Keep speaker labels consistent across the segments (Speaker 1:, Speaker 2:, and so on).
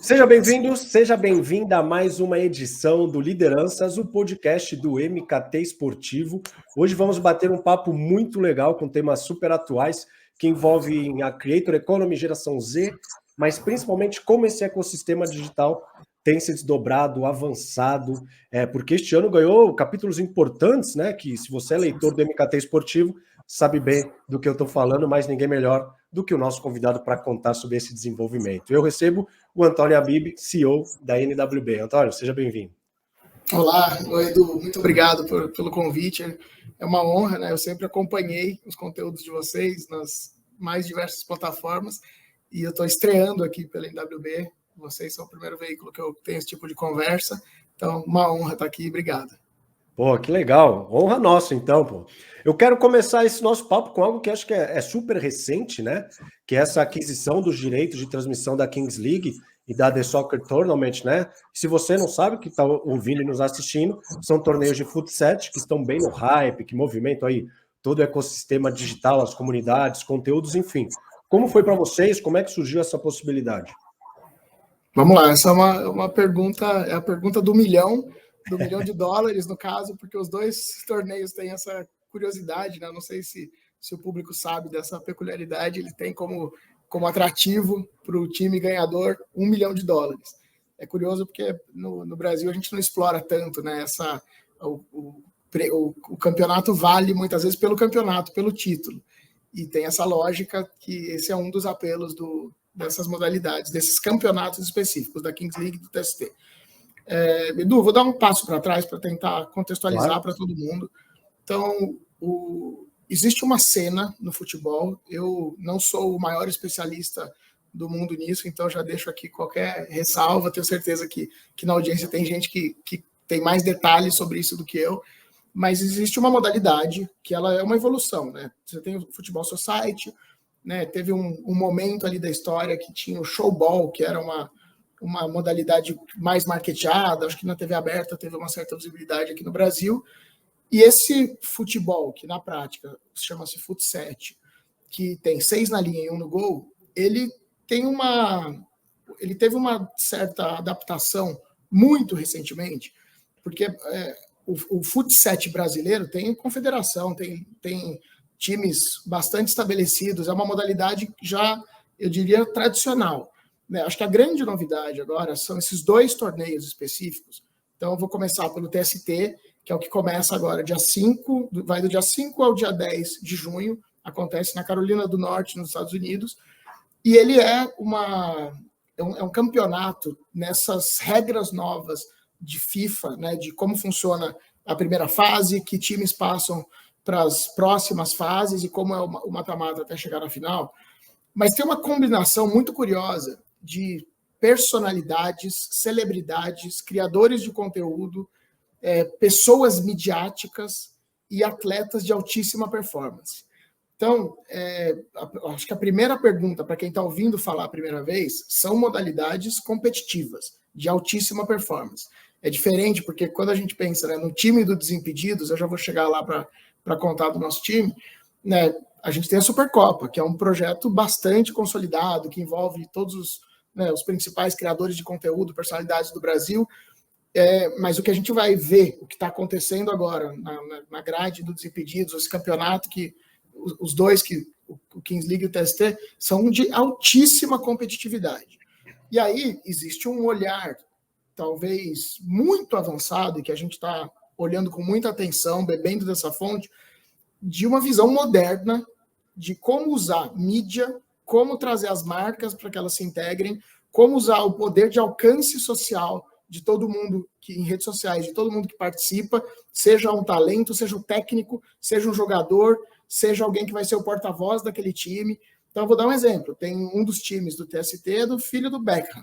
Speaker 1: Seja bem-vindo, seja bem-vinda a mais uma edição do Lideranças, o podcast do MKT Esportivo. Hoje vamos bater um papo muito legal com temas super atuais que envolvem a Creator Economy, geração Z, mas principalmente como esse ecossistema digital tem se desdobrado, avançado, porque este ano ganhou capítulos importantes, né? Que se você é leitor do MKT Esportivo, sabe bem do que eu estou falando, mas ninguém melhor do que o nosso convidado para contar sobre esse desenvolvimento. Eu recebo o Antônio Habib, CEO da NWB. Antônio, seja bem-vindo.
Speaker 2: Olá, Edu, muito obrigado pelo convite. É uma honra, né? Eu sempre acompanhei os conteúdos de vocês nas mais diversas plataformas e eu estou estreando aqui pela NWB. Vocês são o primeiro veículo que eu tenho esse tipo de conversa, então uma honra estar aqui. Obrigado.
Speaker 1: Pô, que legal. Honra nossa, então, pô. Eu quero começar esse nosso papo com algo que acho que é super recente, né? Que é essa aquisição dos direitos de transmissão da Kings League e da The Soccer Tournament, né? Se você não sabe, que está ouvindo e nos assistindo, são torneios de futsal que estão bem no hype, que movimentam aí todo o ecossistema digital, as comunidades, conteúdos, enfim. Como foi para vocês? Como é que surgiu essa possibilidade?
Speaker 2: Vamos lá, essa é uma pergunta, é a pergunta do milhão de dólares, no caso, porque os dois torneios têm essa curiosidade, né? Não sei se o público sabe dessa peculiaridade, ele tem como atrativo para o time ganhador $1 milhão. É curioso porque no Brasil a gente não explora tanto, né? O campeonato vale muitas vezes pelo campeonato, pelo título. E tem essa lógica que esse é um dos apelos dessas modalidades, desses campeonatos específicos, da Kings League e do TST. Edu, vou dar um passo para trás para tentar contextualizar para todo mundo. Então, existe uma cena no futebol, eu não sou o maior especialista do mundo nisso, então já deixo aqui qualquer ressalva, tenho certeza que na audiência tem gente que tem mais detalhes sobre isso do que eu, mas existe uma modalidade que ela é uma evolução, né? Você tem o Futebol Society, né? Teve um momento ali da história que tinha o showball, que era uma modalidade mais marketeada, acho que na TV aberta teve uma certa visibilidade aqui no Brasil, e esse futebol, que na prática chama-se futsal, que tem 6 na linha e 1 no gol, ele teve uma certa adaptação muito recentemente, porque o futsal brasileiro tem confederação, tem times bastante estabelecidos, é uma modalidade já, eu diria, tradicional. Acho que a grande novidade agora são esses 2 torneios específicos. Então, eu vou começar pelo TST, que é o que começa agora, dia 5, vai do dia 5 ao dia 10 de junho, acontece na Carolina do Norte, nos Estados Unidos, e ele é um campeonato nessas regras novas de FIFA, né, de como funciona a primeira fase, que times passam para as próximas fases e como é o mata-mata até chegar na final. Mas tem uma combinação muito curiosa de personalidades, celebridades, criadores de conteúdo, pessoas midiáticas e atletas de altíssima performance. Então, acho que a primeira pergunta para quem está ouvindo falar a primeira vez são modalidades competitivas, de altíssima performance. É diferente, porque quando a gente pensa, né, no time do Desimpedidos, eu já vou chegar lá para contar do nosso time, né, a gente tem a Supercopa, que é um projeto bastante consolidado, que envolve todos os principais criadores de conteúdo, personalidades do Brasil, mas o que a gente vai ver, o que está acontecendo agora na grade do Desimpedidos, esse campeonato que os dois, o Kings League e o TST, são de altíssima competitividade. E aí existe um olhar, talvez muito avançado, e que a gente está olhando com muita atenção, bebendo dessa fonte, de uma visão moderna de como usar mídia, como trazer as marcas para que elas se integrem, como usar o poder de alcance social de todo mundo que em redes sociais, de todo mundo que participa, seja um talento, seja um técnico, seja um jogador, seja alguém que vai ser o porta-voz daquele time. Então, eu vou dar um exemplo. Tem um dos times do TST do filho do Beckham.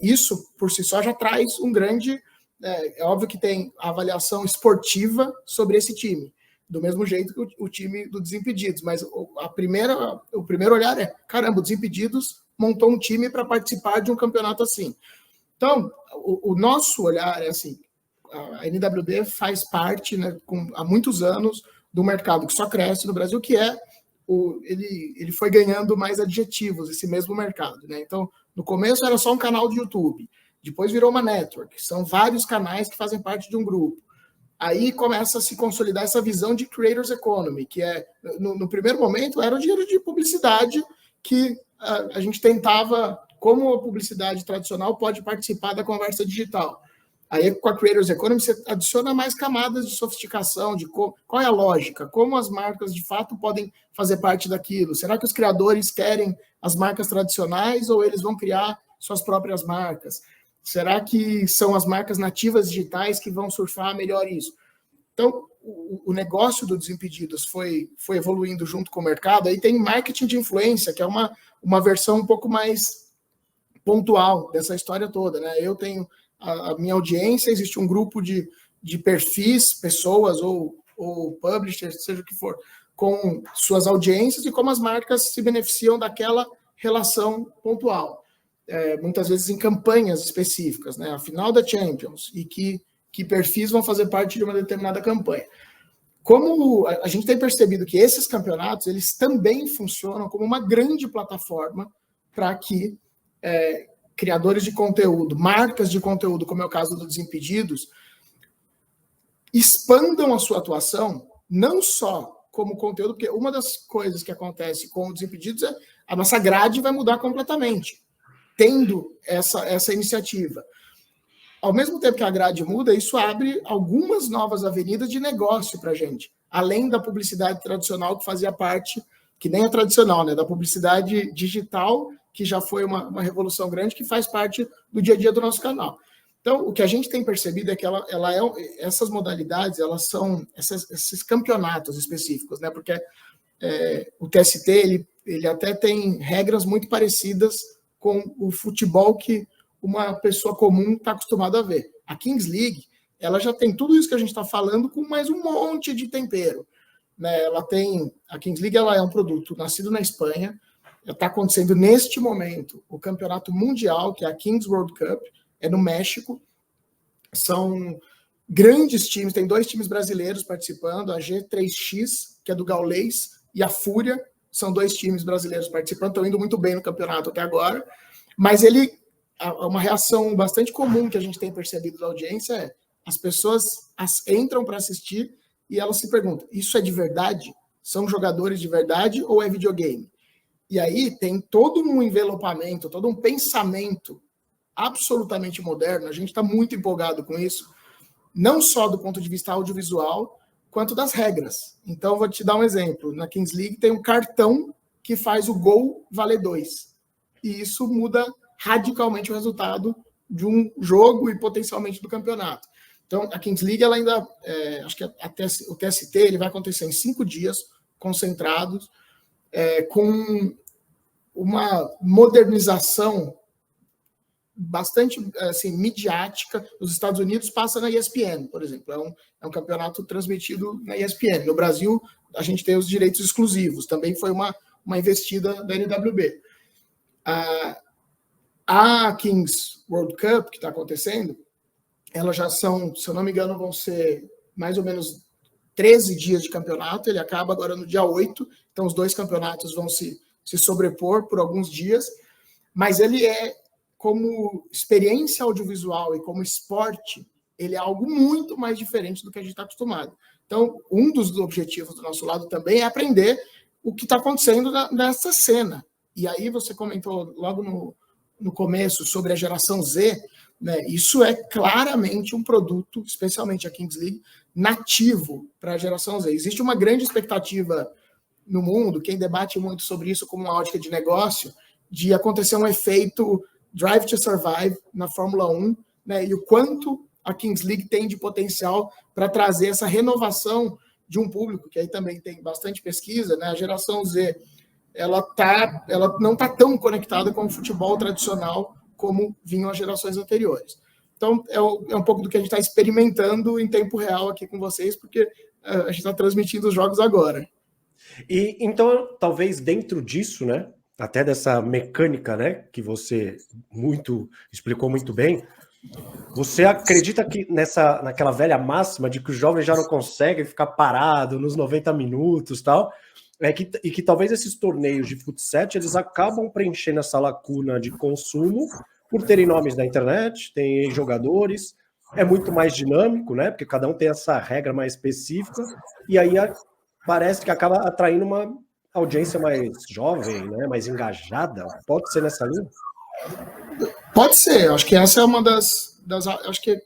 Speaker 2: Isso, por si só, já traz um grande... É óbvio que tem avaliação esportiva sobre esse time, do mesmo jeito que o time do Desimpedidos, mas o primeiro olhar é, caramba, o Desimpedidos montou um time para participar de um campeonato assim. Então, o nosso olhar é assim, a NWB faz parte, né, há muitos anos, do mercado que só cresce no Brasil, que ele foi ganhando mais adjetivos, esse mesmo mercado, né? Então, No começo era só um canal de YouTube, depois virou uma network, são vários canais que fazem parte de um grupo. Aí começa a se consolidar essa visão de Creators Economy, que é, no primeiro momento, era o dinheiro de publicidade que a gente tentava, como a publicidade tradicional pode participar da conversa digital. Aí, com a Creators Economy, você adiciona mais camadas de sofisticação, de qual é a lógica, como as marcas, de fato, podem fazer parte daquilo. Será que os criadores querem as marcas tradicionais ou eles vão criar suas próprias marcas? Será que são as marcas nativas digitais que vão surfar melhor isso? Então, o negócio do Desimpedidos foi evoluindo junto com o mercado. Aí tem marketing de influência, que é uma versão um pouco mais pontual dessa história toda, né? Eu tenho a minha audiência, existe um grupo de perfis, pessoas ou publishers, seja o que for, com suas audiências e como as marcas se beneficiam daquela relação pontual. Muitas vezes em campanhas específicas, né? A final da Champions, e que perfis vão fazer parte de uma determinada campanha. Como a gente tem percebido que esses campeonatos, eles também funcionam como uma grande plataforma para que criadores de conteúdo, marcas de conteúdo, como é o caso do Desimpedidos, expandam a sua atuação, não só como conteúdo, porque uma das coisas que acontece com o Desimpedidos é a nossa grade vai mudar completamente, tendo essa iniciativa. Ao mesmo tempo que a grade muda, isso abre algumas novas avenidas de negócio para a gente, além da publicidade tradicional que fazia parte, que nem é tradicional, né, da publicidade digital, que já foi uma revolução grande, que faz parte do dia a dia do nosso canal. Então, o que a gente tem percebido é que essas modalidades, elas são esses campeonatos específicos, né, porque o TST, ele até tem regras muito parecidas com o futebol que uma pessoa comum está acostumada a ver. A Kings League, ela já tem tudo isso que a gente está falando com mais um monte de tempero, né? A Kings League, ela é um produto nascido na Espanha, está acontecendo neste momento o campeonato mundial, que é a Kings World Cup, é no México, são grandes times, tem 2 times brasileiros participando, a G3X, que é do Gaulês, e a Fúria, são 2 times brasileiros participando, estão indo muito bem no campeonato até agora, mas uma reação bastante comum que a gente tem percebido da audiência é as pessoas entram para assistir e elas se perguntam, isso é de verdade? São jogadores de verdade ou é videogame? E aí tem todo um envelopamento, todo um pensamento absolutamente moderno, a gente está muito empolgado com isso, não só do ponto de vista audiovisual, quanto das regras. Então, vou te dar um exemplo. Na Kings League tem um cartão que faz o gol valer 2. E isso muda radicalmente o resultado de um jogo e potencialmente do campeonato. Então, a Kings League, ela ainda, acho que o TST ele vai acontecer em 5 dias, concentrados, com uma modernização bastante assim, midiática. Os Estados Unidos passa na ESPN, por exemplo. É um campeonato transmitido na ESPN. No Brasil, a gente tem os direitos exclusivos. Também foi uma investida da NWB. A Kings World Cup, que está acontecendo, elas já são, se eu não me engano, vão ser mais ou menos 13 dias de campeonato. Ele acaba agora no dia 8. Então, os 2 campeonatos vão se sobrepor por alguns dias. Mas ele como experiência audiovisual e como esporte, ele é algo muito mais diferente do que a gente está acostumado. Então, um dos objetivos do nosso lado também é aprender o que está acontecendo nessa cena. E aí você comentou logo no começo sobre a geração Z, né? Isso é claramente um produto, especialmente a Kings League, nativo para a geração Z. Existe uma grande expectativa no mundo, quem debate muito sobre isso como uma ótica de negócio, de acontecer um efeito Drive to Survive na Fórmula 1, né, e o quanto a Kings League tem de potencial para trazer essa renovação de um público, que aí também tem bastante pesquisa, né, a geração Z, ela não está tão conectada com o futebol tradicional como vinham as gerações anteriores. Então, é um pouco do que a gente está experimentando em tempo real aqui com vocês, porque a gente está transmitindo os jogos agora.
Speaker 1: E então, talvez dentro disso, né, até dessa mecânica, né, que você explicou muito bem, você acredita que naquela velha máxima de que os jovens já não conseguem ficar parado nos 90 minutos e tal, E que talvez esses torneios de futsal, eles acabam preenchendo essa lacuna de consumo por terem nomes na internet, tem jogadores, é muito mais dinâmico, né? Porque cada um tem essa regra mais específica, e aí parece que acaba atraindo uma audiência mais jovem, né? Mais engajada. Pode ser nessa linha?
Speaker 2: Pode ser, acho que essa é uma acho que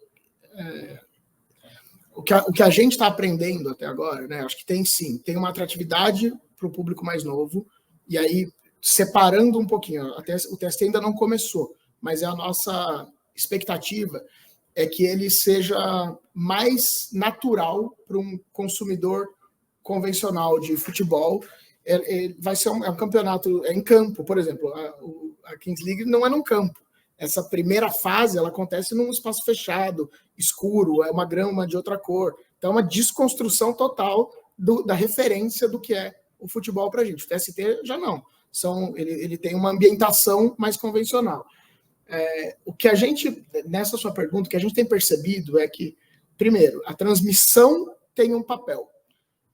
Speaker 2: o que a gente está aprendendo até agora, né? Acho que tem uma atratividade para o público mais novo, e aí, separando um pouquinho, o teste ainda não começou, mas a nossa expectativa é que ele seja mais natural para um consumidor convencional de futebol. Vai ser um campeonato em campo, por exemplo, a Kings League não é num campo. Essa primeira fase ela acontece num espaço fechado, escuro, é uma grama de outra cor. Então, é uma desconstrução total da referência do que é o futebol para a gente. O TST já não. Ele tem uma ambientação mais convencional. O que a gente, nessa sua pergunta, o que a gente tem percebido é que, primeiro, a transmissão tem um papel.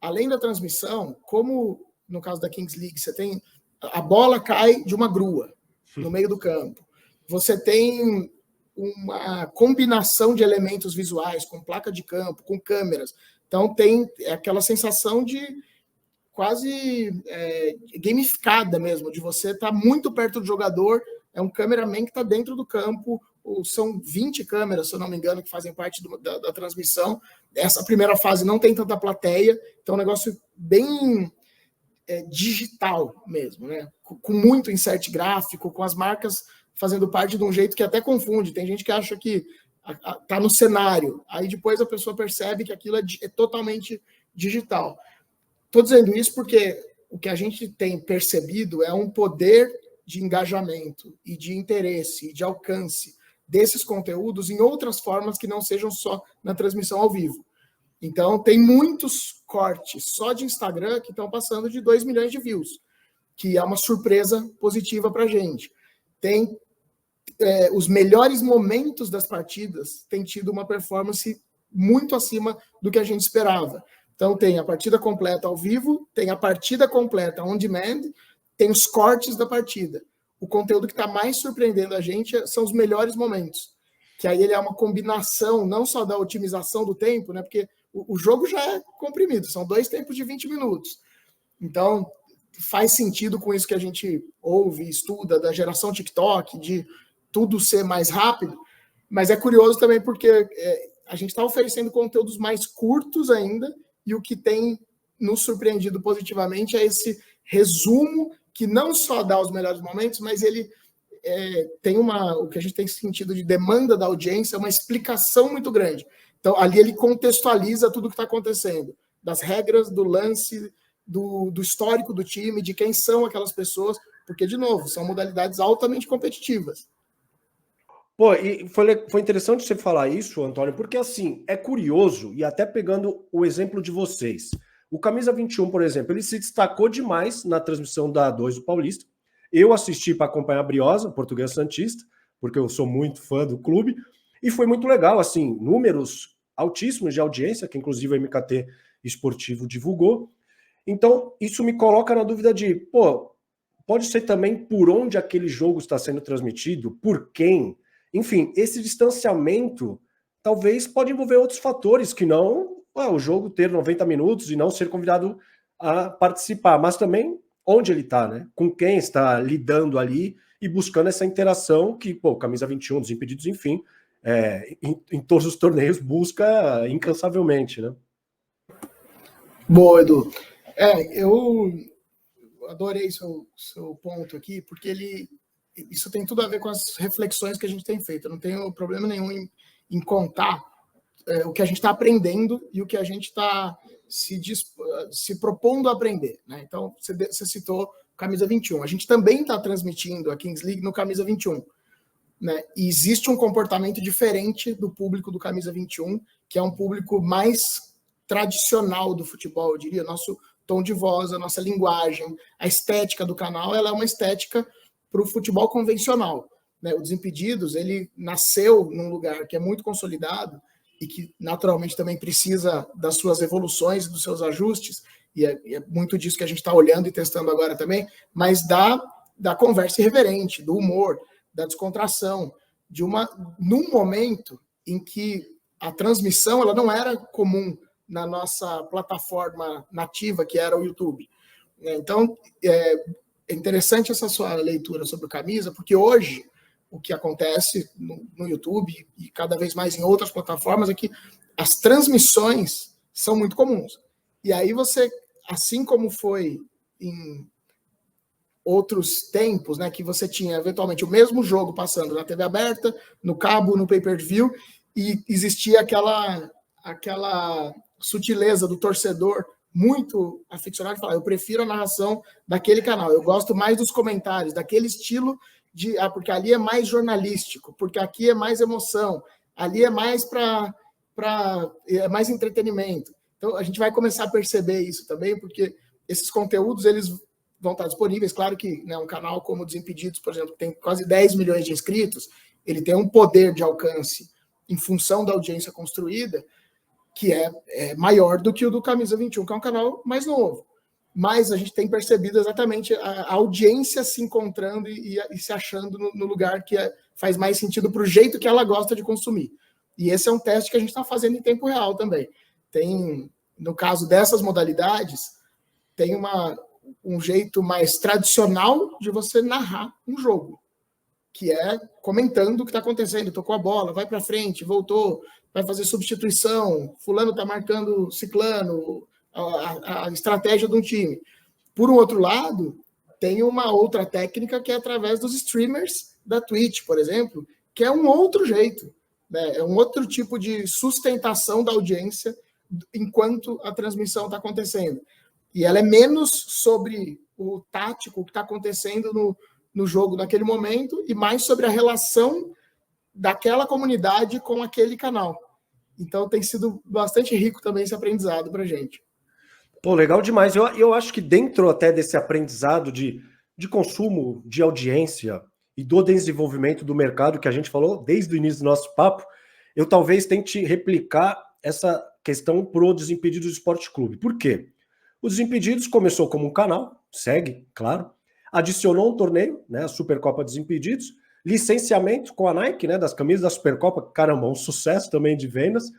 Speaker 2: Além da transmissão, como no caso da Kings League, você tem a bola cai de uma grua no meio do campo. Você tem uma combinação de elementos visuais, com placa de campo, com câmeras. Então, tem aquela sensação de quase gamificada mesmo, de você estar muito perto do jogador, é um cameraman que está dentro do campo, são 20 câmeras, se eu não me engano, que fazem parte da transmissão. Essa primeira fase não tem tanta plateia, então é um negócio bem digital mesmo, né? Com muito insert gráfico, com as marcas fazendo parte de um jeito que até confunde. Tem gente que acha que está no cenário, aí depois a pessoa percebe que aquilo é totalmente digital. Estou dizendo isso porque o que a gente tem percebido é um poder de engajamento e de interesse e de alcance desses conteúdos em outras formas que não sejam só na transmissão ao vivo. Então, tem muitos cortes só de Instagram que estão passando de 2 milhões de views, que é uma surpresa positiva para a gente. Tem os melhores momentos das partidas têm tido uma performance muito acima do que a gente esperava. Então, tem a partida completa ao vivo, tem a partida completa on demand, tem os cortes da partida. O conteúdo que está mais surpreendendo a gente são os melhores momentos, que aí ele é uma combinação não só da otimização do tempo, né? Porque o jogo já é comprimido, são 2 tempos de 20 minutos. Então, faz sentido com isso que a gente ouve, estuda, da geração TikTok, de tudo ser mais rápido, mas é curioso também porque a gente está oferecendo conteúdos mais curtos ainda, e o que tem nos surpreendido positivamente é esse resumo que não só dá os melhores momentos, mas ele tem o que a gente tem sentido de demanda da audiência, uma explicação muito grande. Então, ali ele contextualiza tudo o que está acontecendo, das regras, do lance, do histórico do time, de quem são aquelas pessoas, porque, de novo, são modalidades altamente competitivas.
Speaker 1: Pô, e foi interessante você falar isso, Antônio, porque assim, é curioso, e até pegando o exemplo de vocês. O Camisa 21, por exemplo, ele se destacou demais na transmissão da A2 do Paulista. Eu assisti para acompanhar a Briosa, Portuguesa Santista, porque eu sou muito fã do clube, e foi muito legal, assim, números altíssimos de audiência, que inclusive o MKT Esportivo divulgou. Então, isso me coloca na dúvida de, pô, pode ser também por onde aquele jogo está sendo transmitido, por quem. Enfim, esse distanciamento talvez pode envolver outros fatores que não o jogo ter 90 minutos e não ser convidado a participar, mas também onde ele está, né? Com quem está lidando ali e buscando essa interação que, pô, Camisa 21, Desimpedidos, enfim, em todos os torneios busca incansavelmente, né?
Speaker 2: Boa, Edu. Eu adorei seu ponto aqui, porque isso tem tudo a ver com as reflexões que a gente tem feito. Eu não tenho problema nenhum em contar o que a gente está aprendendo e o que a gente está se propondo a aprender, né? Então, você citou Camisa 21. A gente também está transmitindo a Kings League no Camisa 21. Né? E existe um comportamento diferente do público do Camisa 21, que é um público mais tradicional do futebol, eu diria. Nosso tom de voz, a nossa linguagem, a estética do canal, ela é uma estética para o futebol convencional. Né? O Desimpedidos, ele nasceu num lugar que é muito consolidado e que naturalmente também precisa das suas evoluções, dos seus ajustes, e é muito disso que a gente está olhando e testando agora também, mas da conversa irreverente, do humor, da descontração, num momento em que a transmissão ela não era comum na nossa plataforma nativa, que era o YouTube. Então, é interessante essa sua leitura sobre o Camisa, porque hoje o que acontece no YouTube e cada vez mais em outras plataformas é que as transmissões são muito comuns. E aí você, assim como foi em outros tempos, né, que você tinha eventualmente o mesmo jogo passando na TV aberta, no cabo, no pay-per-view, e existia aquela sutileza do torcedor muito aficionado de falar, eu prefiro a narração daquele canal, eu gosto mais dos comentários, daquele estilo de, porque ali é mais jornalístico, porque aqui é mais emoção, ali é mais é mais entretenimento. Então a gente vai começar a perceber isso também, porque esses conteúdos eles vão estar disponíveis. Claro que, né, um canal como o Desimpedidos, por exemplo, que tem quase 10 milhões de inscritos, ele tem um poder de alcance em função da audiência construída que é maior do que o do Camisa 21, que é um canal mais novo. Mas a gente tem percebido exatamente a audiência se encontrando e se achando no lugar que faz mais sentido para o jeito que ela gosta de consumir. E esse é um teste que a gente está fazendo em tempo real também. No caso dessas modalidades, tem um jeito mais tradicional de você narrar um jogo, que é comentando o que está acontecendo, tocou a bola, vai para frente, voltou, vai fazer substituição, fulano está marcando ciclano, a estratégia de um time. Por um outro lado, tem uma outra técnica que é através dos streamers da Twitch, por exemplo, que é um outro jeito, né? É um outro tipo de sustentação da audiência enquanto a transmissão está acontecendo. E ela é menos sobre o tático, o que está acontecendo no jogo naquele momento, e mais sobre a relação daquela comunidade com aquele canal. Então tem sido bastante rico também esse aprendizado para a gente.
Speaker 1: Pô, legal demais. Eu acho que dentro até desse aprendizado de consumo, de audiência e do desenvolvimento do mercado que a gente falou desde o início do nosso papo, eu talvez tente replicar essa questão pro Desimpedidos Esporte Clube. Por quê? O Desimpedidos começou como um canal, segue, claro, adicionou um torneio, né, a Supercopa Desimpedidos, licenciamento com a Nike, né, das camisas da Supercopa, caramba, um sucesso também de vendas,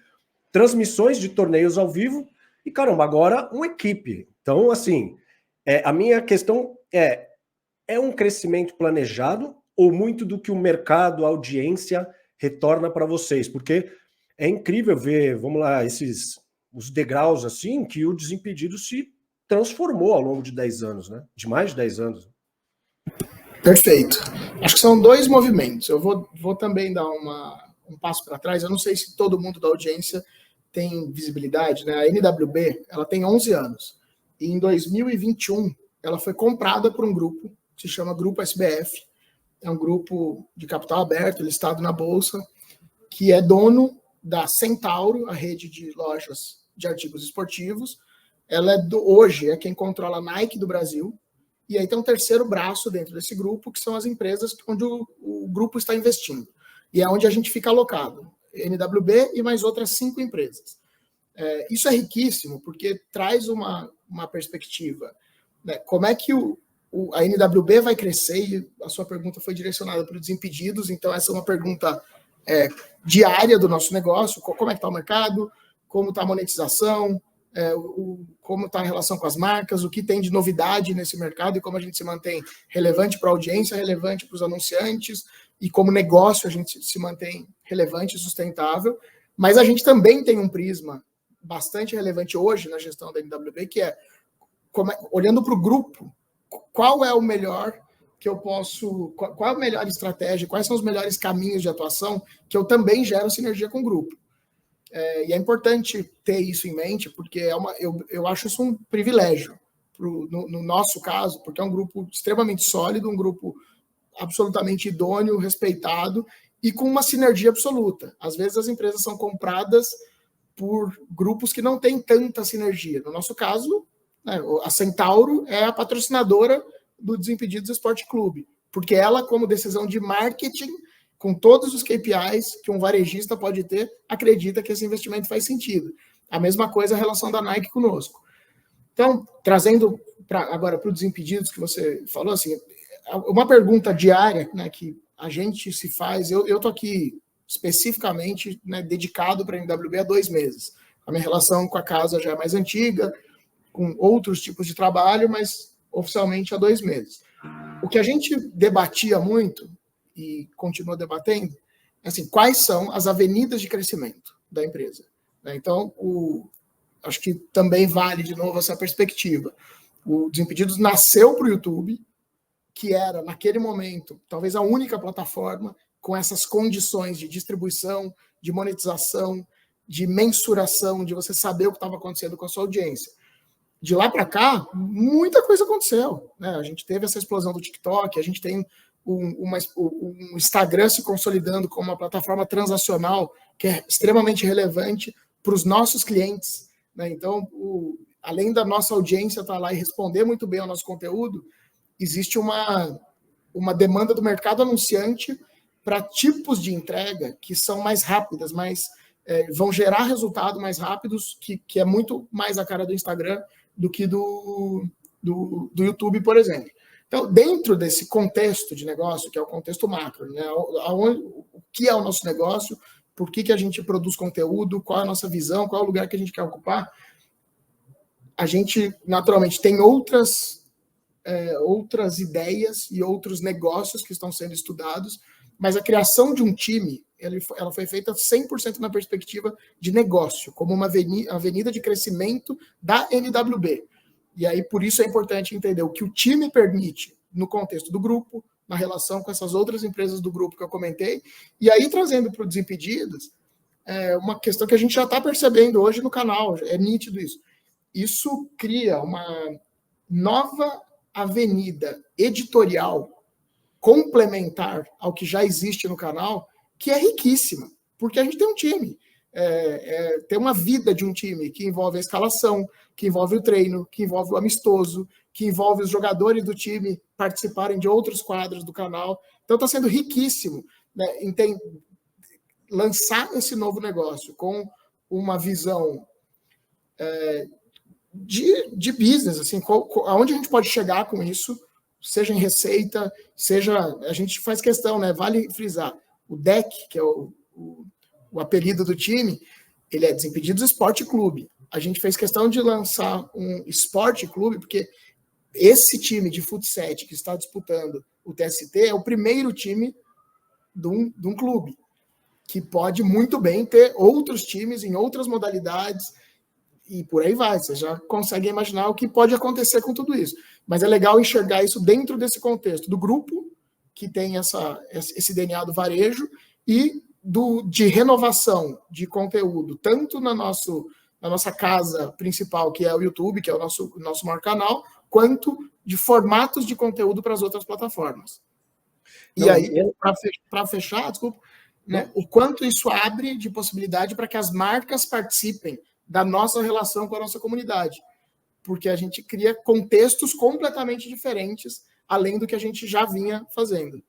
Speaker 1: transmissões de torneios ao vivo e, caramba, agora uma equipe. Então, assim, a minha questão é um crescimento planejado ou muito do que o mercado, a audiência retorna para vocês? Porque é incrível ver, vamos lá, os degraus assim, que o Desimpedidos se transformou ao longo de 10 anos, né? De mais de 10 anos.
Speaker 2: Perfeito. Acho que são dois movimentos. Eu vou também dar um passo para trás. Eu não sei se todo mundo da audiência tem visibilidade, né? A NWB, ela tem 11 anos. E em 2021, ela foi comprada por um grupo que se chama Grupo SBF. É um grupo de capital aberto, listado na Bolsa, que é dono da Centauro, a rede de lojas de artigos esportivos. Ela hoje é quem controla a Nike do Brasil. E aí tem um terceiro braço dentro desse grupo, que são as empresas onde o grupo está investindo. E é onde a gente fica alocado. NWB e mais outras 5 empresas. Isso é riquíssimo, porque traz uma perspectiva. Né? Como é que a NWB vai crescer? E a sua pergunta foi direcionada para os Desimpedidos, então essa é uma pergunta diária do nosso negócio. Como é que está o mercado? Como está a monetização? Como está a relação com as marcas? O que tem de novidade nesse mercado e como a gente se mantém relevante para a audiência, relevante para os anunciantes e como negócio a gente se mantém relevante e sustentável. Mas a gente também tem um prisma bastante relevante hoje na gestão da NWB, que olhando para o grupo, qual é o melhor que eu posso, qual é a melhor estratégia, quais são os melhores caminhos de atuação que eu também gero sinergia com o grupo. E é importante ter isso em mente, porque eu acho isso um privilégio no nosso caso, porque é um grupo extremamente sólido, um grupo absolutamente idôneo, respeitado e com uma sinergia absoluta. Às vezes as empresas são compradas por grupos que não têm tanta sinergia. No nosso caso, né, a Centauro é a patrocinadora do Desimpedidos Esporte Clube, porque ela, como decisão de marketing, com todos os KPIs que um varejista pode ter, acredita que esse investimento faz sentido. A mesma coisa a relação da Nike conosco. Então, trazendo agora para o Desimpedidos, que você falou, assim, uma pergunta diária, né, que a gente se faz, eu estou aqui especificamente, né, dedicado para a NWB há 2 meses. A minha relação com a casa já é mais antiga, com outros tipos de trabalho, mas oficialmente há 2 meses. O que a gente debatia muito, e continua debatendo, é assim, quais são as avenidas de crescimento da empresa. Então, acho que também vale, de novo, essa perspectiva. O Desimpedidos nasceu para o YouTube, que era, naquele momento, talvez a única plataforma com essas condições de distribuição, de monetização, de mensuração, de você saber o que estava acontecendo com a sua audiência. De lá para cá, muita coisa aconteceu, né? A gente teve essa explosão do TikTok, a gente tem um Instagram se consolidando como uma plataforma transacional que é extremamente relevante para os nossos clientes, né? Então, além da nossa audiência estar lá e responder muito bem ao nosso conteúdo, existe uma demanda do mercado anunciante para tipos de entrega que são mais rápidas, vão gerar resultado mais rápidos, que é muito mais a cara do Instagram do que do YouTube, por exemplo. Então, dentro desse contexto de negócio, que é o contexto macro, né, o que é o nosso negócio, por que a gente produz conteúdo, qual é a nossa visão, qual é o lugar que a gente quer ocupar, a gente, naturalmente, tem outras ideias e outros negócios que estão sendo estudados, mas a criação de um time, ela foi feita 100% na perspectiva de negócio, como uma avenida de crescimento da NWB. E aí, por isso é importante entender o que o time permite no contexto do grupo, na relação com essas outras empresas do grupo que eu comentei, e aí trazendo para o Desimpedidos, uma questão que a gente já está percebendo hoje no canal, é nítido isso. Isso cria uma nova avenida editorial complementar ao que já existe no canal, que é riquíssima, porque a gente tem um time, tem uma vida de um time que envolve a escalação, que envolve o treino, que envolve o amistoso, que envolve os jogadores do time participarem de outros quadros do canal. Então está sendo riquíssimo, né, lançar esse novo negócio com uma visão de business, assim, aonde a gente pode chegar com isso, seja em receita, seja... A gente faz questão, né? Vale frisar. O DEC, que é o apelido do time, ele é Desimpedidos Esporte Clube. A gente fez questão de lançar um esporte clube, porque esse time de futsal que está disputando o TST é o primeiro time de um clube, que pode muito bem ter outros times em outras modalidades, e por aí vai, você já consegue imaginar o que pode acontecer com tudo isso. Mas é legal enxergar isso dentro desse contexto do grupo, que tem esse DNA do varejo, e de renovação de conteúdo, tanto na nossa casa principal, que é o YouTube, que é o nosso maior canal, quanto de formatos de conteúdo para as outras plataformas. E aí, para fechar, desculpa, né, o quanto isso abre de possibilidade para que as marcas participem da nossa relação com a nossa comunidade, porque a gente cria contextos completamente diferentes, além do que a gente já vinha fazendo.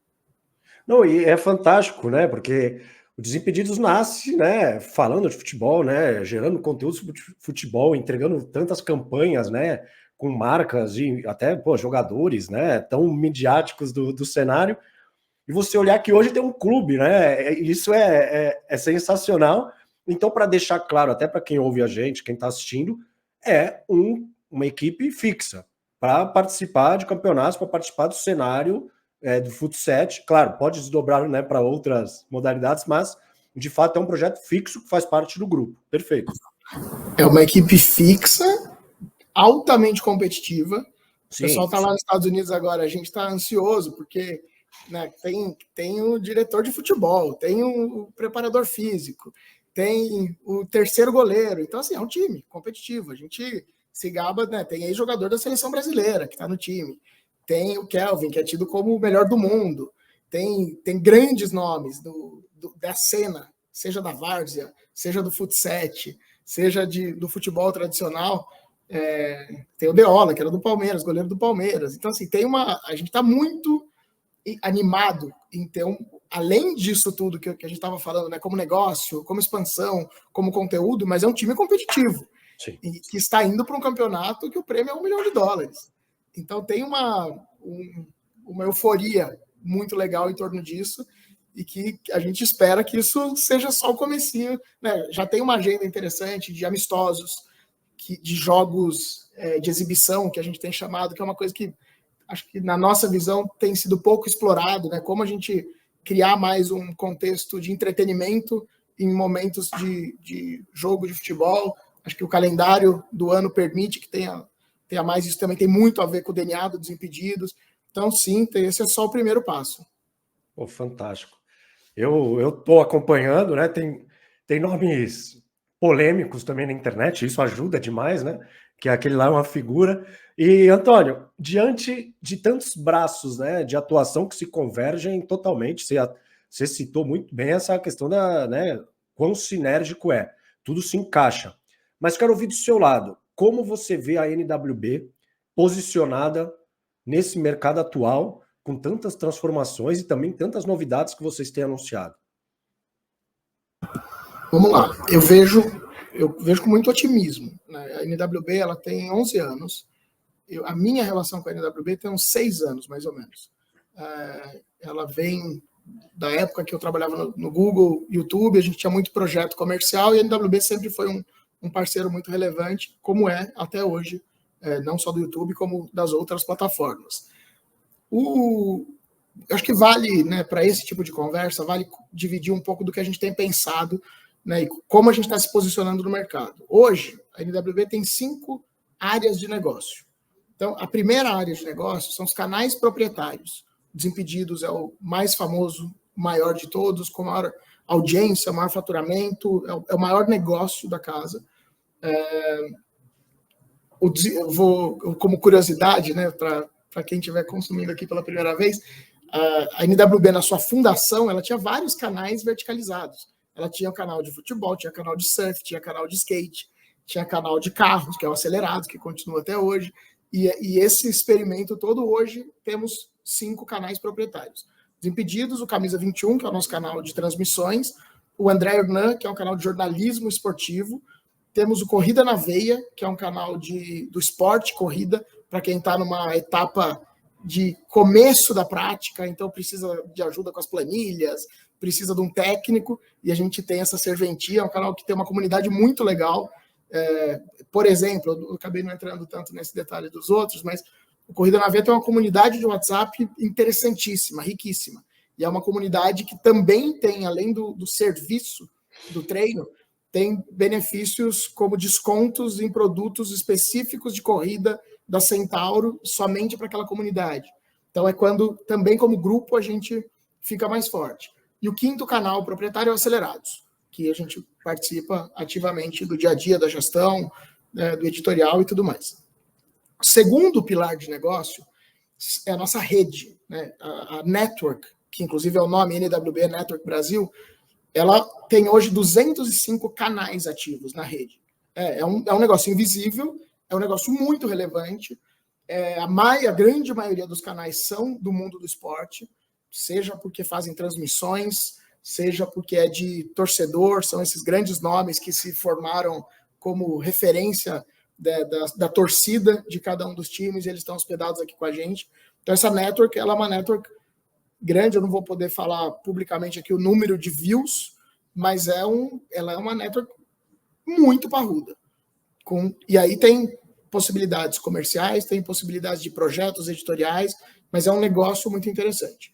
Speaker 1: Não, e é fantástico, né? Porque o Desimpedidos nasce, né, falando de futebol, né, gerando conteúdo sobre futebol, entregando tantas campanhas, né, com marcas e até jogadores, né, tão midiáticos do cenário. E você olhar que hoje tem um clube, né? Isso é sensacional. Então, para deixar claro, até para quem ouve a gente, quem está assistindo, é uma equipe fixa para participar de campeonatos, para participar do cenário do futsal. Claro, pode desdobrar, né, para outras modalidades, mas de fato é um projeto fixo que faz parte do grupo. Perfeito.
Speaker 2: É uma equipe fixa, altamente competitiva.
Speaker 1: Sim,
Speaker 2: o pessoal está lá nos Estados Unidos agora, a gente está ansioso, porque, né, tem o diretor de futebol, tem o preparador físico, tem o terceiro goleiro. Então, assim, é um time competitivo. A gente se gaba, né? Tem aí jogador da seleção brasileira que está no time. Tem o Kelvin, que é tido como o melhor do mundo. Tem grandes nomes da cena, seja da várzea, seja do futsal, seja do futebol tradicional. Tem o Deola, que era do Palmeiras, goleiro do Palmeiras. Então, assim, a gente está muito animado em ter além disso tudo que a gente estava falando, né, como negócio, como expansão, como conteúdo, mas é um time competitivo. e que está indo para um campeonato que o prêmio é $1 milhão. Então tem uma euforia muito legal em torno disso, e que a gente espera que isso seja só o comecinho, né? Já tem uma agenda interessante de amistosos, de jogos de exibição, que a gente tem chamado, que é uma coisa que acho que na nossa visão tem sido pouco explorado, né? Como a gente criar mais um contexto de entretenimento em momentos de jogo de futebol. Acho que o calendário do ano permite que tenha mais. Isso também tem muito a ver com o DNA do Desimpedidos. Então, sim, esse é só o primeiro passo.
Speaker 1: Pô, fantástico. Eu estou acompanhando, né? Tem nomes polêmicos também na internet, isso ajuda demais, né? Que aquele lá é uma figura. E, Antônio, diante de tantos braços, né, de atuação que se convergem totalmente, você citou muito bem essa questão da, né, quão sinérgico é. Tudo se encaixa. Mas quero ouvir do seu lado, como você vê a NWB posicionada nesse mercado atual, com tantas transformações e também tantas novidades que vocês têm anunciado?
Speaker 2: Vamos lá. Eu vejo com muito otimismo, né? A NWB ela tem 11 anos. A minha relação com a NWB tem uns 6 anos, mais ou menos. Ela vem da época que eu trabalhava no Google, YouTube, a gente tinha muito projeto comercial, e a NWB sempre foi um parceiro muito relevante, como é até hoje, não só do YouTube, como das outras plataformas. Eu acho que vale, né, para esse tipo de conversa, vale dividir um pouco do que a gente tem pensado, né, e como a gente está se posicionando no mercado. Hoje, a NWB tem 5 áreas de negócio. Então, a primeira área de negócio são os canais proprietários. Desimpedidos é o mais famoso, maior de todos, com maior audiência, maior faturamento, é o maior negócio da casa. Como curiosidade, né, para quem estiver consumindo aqui pela primeira vez, a NWB, na sua fundação, ela tinha vários canais verticalizados. Ela tinha o canal de futebol, tinha canal de surf, tinha canal de skate, tinha canal de carros, que é o Acelerados, que continua até hoje. E esse experimento todo, hoje, temos 5 canais proprietários. Desimpedidos, o Camisa 21, que é o nosso canal de transmissões, o André Hernan, que é um canal de jornalismo esportivo, temos o Corrida na Veia, que é um canal do esporte, corrida, para quem está numa etapa de começo da prática, então precisa de ajuda com as planilhas, precisa de um técnico, e a gente tem essa serventia, é um canal que tem uma comunidade muito legal. Por exemplo, eu acabei não entrando tanto nesse detalhe dos outros, mas o Corrida na Veia tem uma comunidade de WhatsApp interessantíssima, riquíssima, e é uma comunidade que também tem, além do serviço do treino, tem benefícios como descontos em produtos específicos de corrida da Centauro, somente para aquela comunidade. Então é quando, também como grupo, a gente fica mais forte. E o 5º canal proprietário é o Acelerados, que a gente participa ativamente do dia a dia, da gestão, do editorial e tudo mais. O segundo pilar de negócio é a nossa rede, né? A Network, que inclusive é o nome NWB Network Brasil, ela tem hoje 205 canais ativos na rede. É um negócio invisível, é um negócio muito relevante. A grande maioria dos canais são do mundo do esporte, seja porque fazem transmissões, seja porque é de torcedor, são esses grandes nomes que se formaram como referência da torcida de cada um dos times, e eles estão hospedados aqui com a gente. Então, essa network, ela é uma network grande, eu não vou poder falar publicamente aqui o número de views, mas ela é uma network muito parruda. E aí tem possibilidades comerciais, tem possibilidades de projetos editoriais, mas é um negócio muito interessante.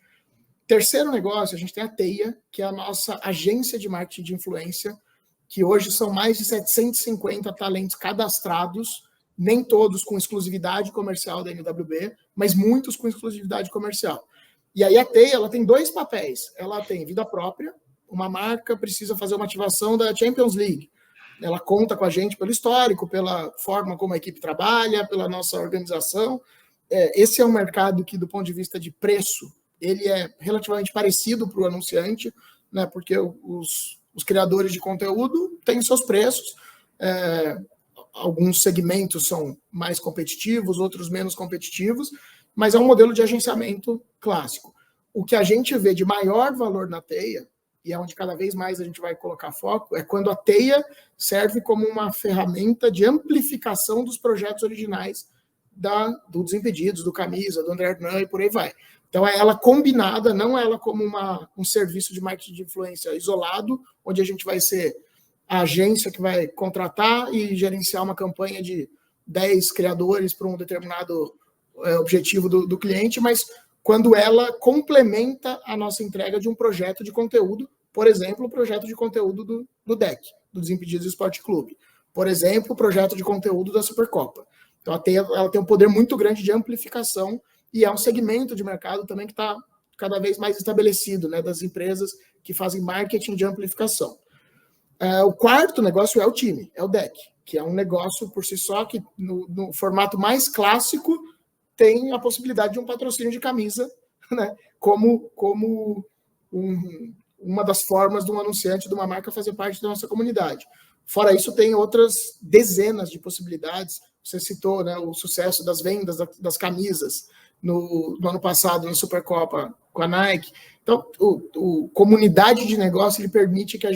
Speaker 2: Terceiro negócio, a gente tem a Teia, que é a nossa agência de marketing de influência, que hoje são mais de 750 talentos cadastrados, nem todos com exclusividade comercial da NWB, mas muitos com exclusividade comercial. E aí a Teia, ela tem 2 papéis. Ela tem vida própria, uma marca precisa fazer uma ativação da Champions League. Ela conta com a gente pelo histórico, pela forma como a equipe trabalha, pela nossa organização. Esse é um mercado que, do ponto de vista de preço, ele é relativamente parecido para o anunciante, né, porque os criadores de conteúdo têm seus preços. Alguns segmentos são mais competitivos, outros menos competitivos, mas é um modelo de agenciamento clássico. O que a gente vê de maior valor na Teia e é onde cada vez mais a gente vai colocar foco, é quando a Teia serve como uma ferramenta de amplificação dos projetos originais do Desimpedidos, do Camisa, do André Hernan e por aí vai. Então, é ela combinada, não ela como um serviço de marketing de influência isolado, onde a gente vai ser a agência que vai contratar e gerenciar uma campanha de 10 criadores para um determinado objetivo do cliente, mas quando ela complementa a nossa entrega de um projeto de conteúdo, por exemplo, o projeto de conteúdo do DEC, do Desimpedidos Esporte Clube. Por exemplo, o projeto de conteúdo da Supercopa. Então, ela tem um poder muito grande de amplificação e é um segmento de mercado também que está cada vez mais estabelecido, né, das empresas que fazem marketing de amplificação. O quarto negócio é o time, é o DEC, que é um negócio por si só que, no formato mais clássico, tem a possibilidade de um patrocínio de camisa, né, como uma das formas de um anunciante de uma marca fazer parte da nossa comunidade. Fora isso, tem outras dezenas de possibilidades. Você citou, né, o sucesso das vendas das camisas no ano passado, na Supercopa, com a Nike. Então, o comunidade de negócio ele permite que a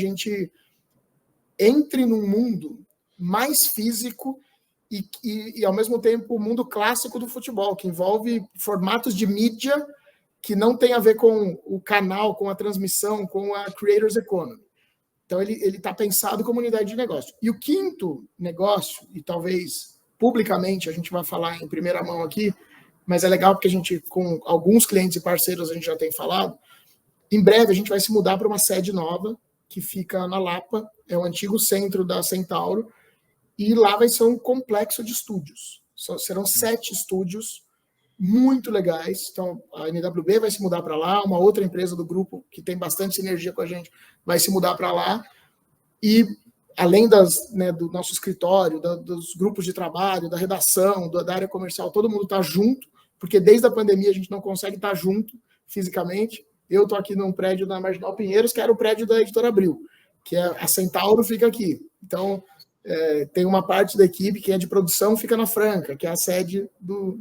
Speaker 2: entre num mundo mais físico e, ao mesmo tempo, o mundo clássico do futebol, que envolve formatos de mídia que não tem a ver com o canal, com a transmissão, com a Creators Economy. Então, ele está pensado como unidade de negócio. E o quinto negócio, e talvez publicamente a gente vai falar em primeira mão aqui, mas é legal porque a gente, com alguns clientes e parceiros, a gente já tem falado, em breve a gente vai se mudar para uma sede nova, que fica na Lapa, é o antigo centro da Centauro, e lá vai ser um complexo de estúdios. Serão 7 estúdios muito legais. Então, a NWB vai se mudar para lá, uma outra empresa do grupo que tem bastante sinergia com a gente vai se mudar para lá. E, além do nosso escritório, dos grupos de trabalho, da redação, da área comercial, todo mundo está junto, porque desde a pandemia a gente não consegue estar junto fisicamente. Eu estou aqui num prédio na Marginal Pinheiros, que era o prédio da Editora Abril, que a Centauro fica aqui. Então, tem uma parte da equipe que é de produção, fica na Franca, que é a sede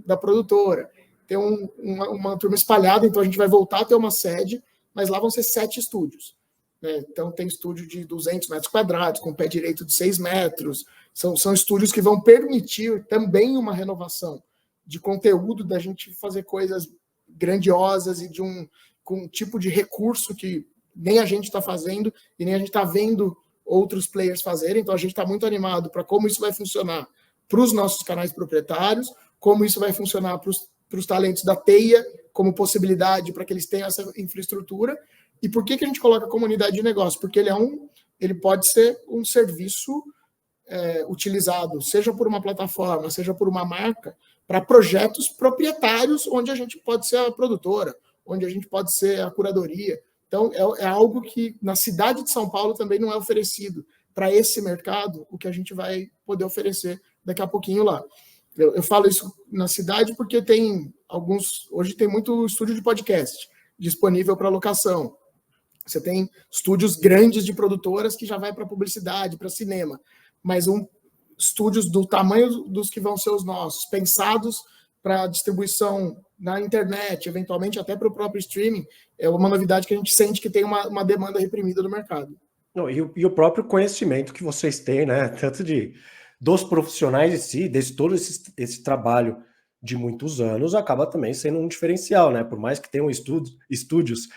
Speaker 2: da produtora. Tem uma turma espalhada, então a gente vai voltar a ter uma sede, mas lá vão ser 7 estúdios. Né? Então, tem estúdio de 200 metros quadrados, com pé direito de 6 metros. São estúdios que vão permitir também uma renovação de conteúdo, da gente fazer coisas grandiosas e com um tipo de recurso que nem a gente está fazendo e nem a gente está vendo outros players fazerem. Então, a gente está muito animado para como isso vai funcionar para os nossos canais proprietários, como isso vai funcionar para os talentos da Teia, como possibilidade para que eles tenham essa infraestrutura. E por que a gente coloca a comunidade de negócio? Porque ele pode ser um serviço utilizado, seja por uma plataforma, seja por uma marca, para projetos proprietários, onde a gente pode ser a produtora, onde a gente pode ser a curadoria. Então, é algo que na cidade de São Paulo também não é oferecido para esse mercado, o que a gente vai poder oferecer daqui a pouquinho lá. Eu falo isso na cidade porque hoje tem muito estúdio de podcast disponível para locação. Você tem estúdios grandes de produtoras que já vai para publicidade, para cinema, mas estúdios do tamanho dos que vão ser os nossos, pensados para distribuição na internet, eventualmente até para o próprio streaming, é uma novidade que a gente sente que tem uma demanda reprimida no mercado.
Speaker 1: Não, e o próprio conhecimento que vocês têm, né? Tanto dos profissionais em si, todo esse trabalho de muitos anos, acaba também sendo um diferencial, né? Por mais que tenham estúdios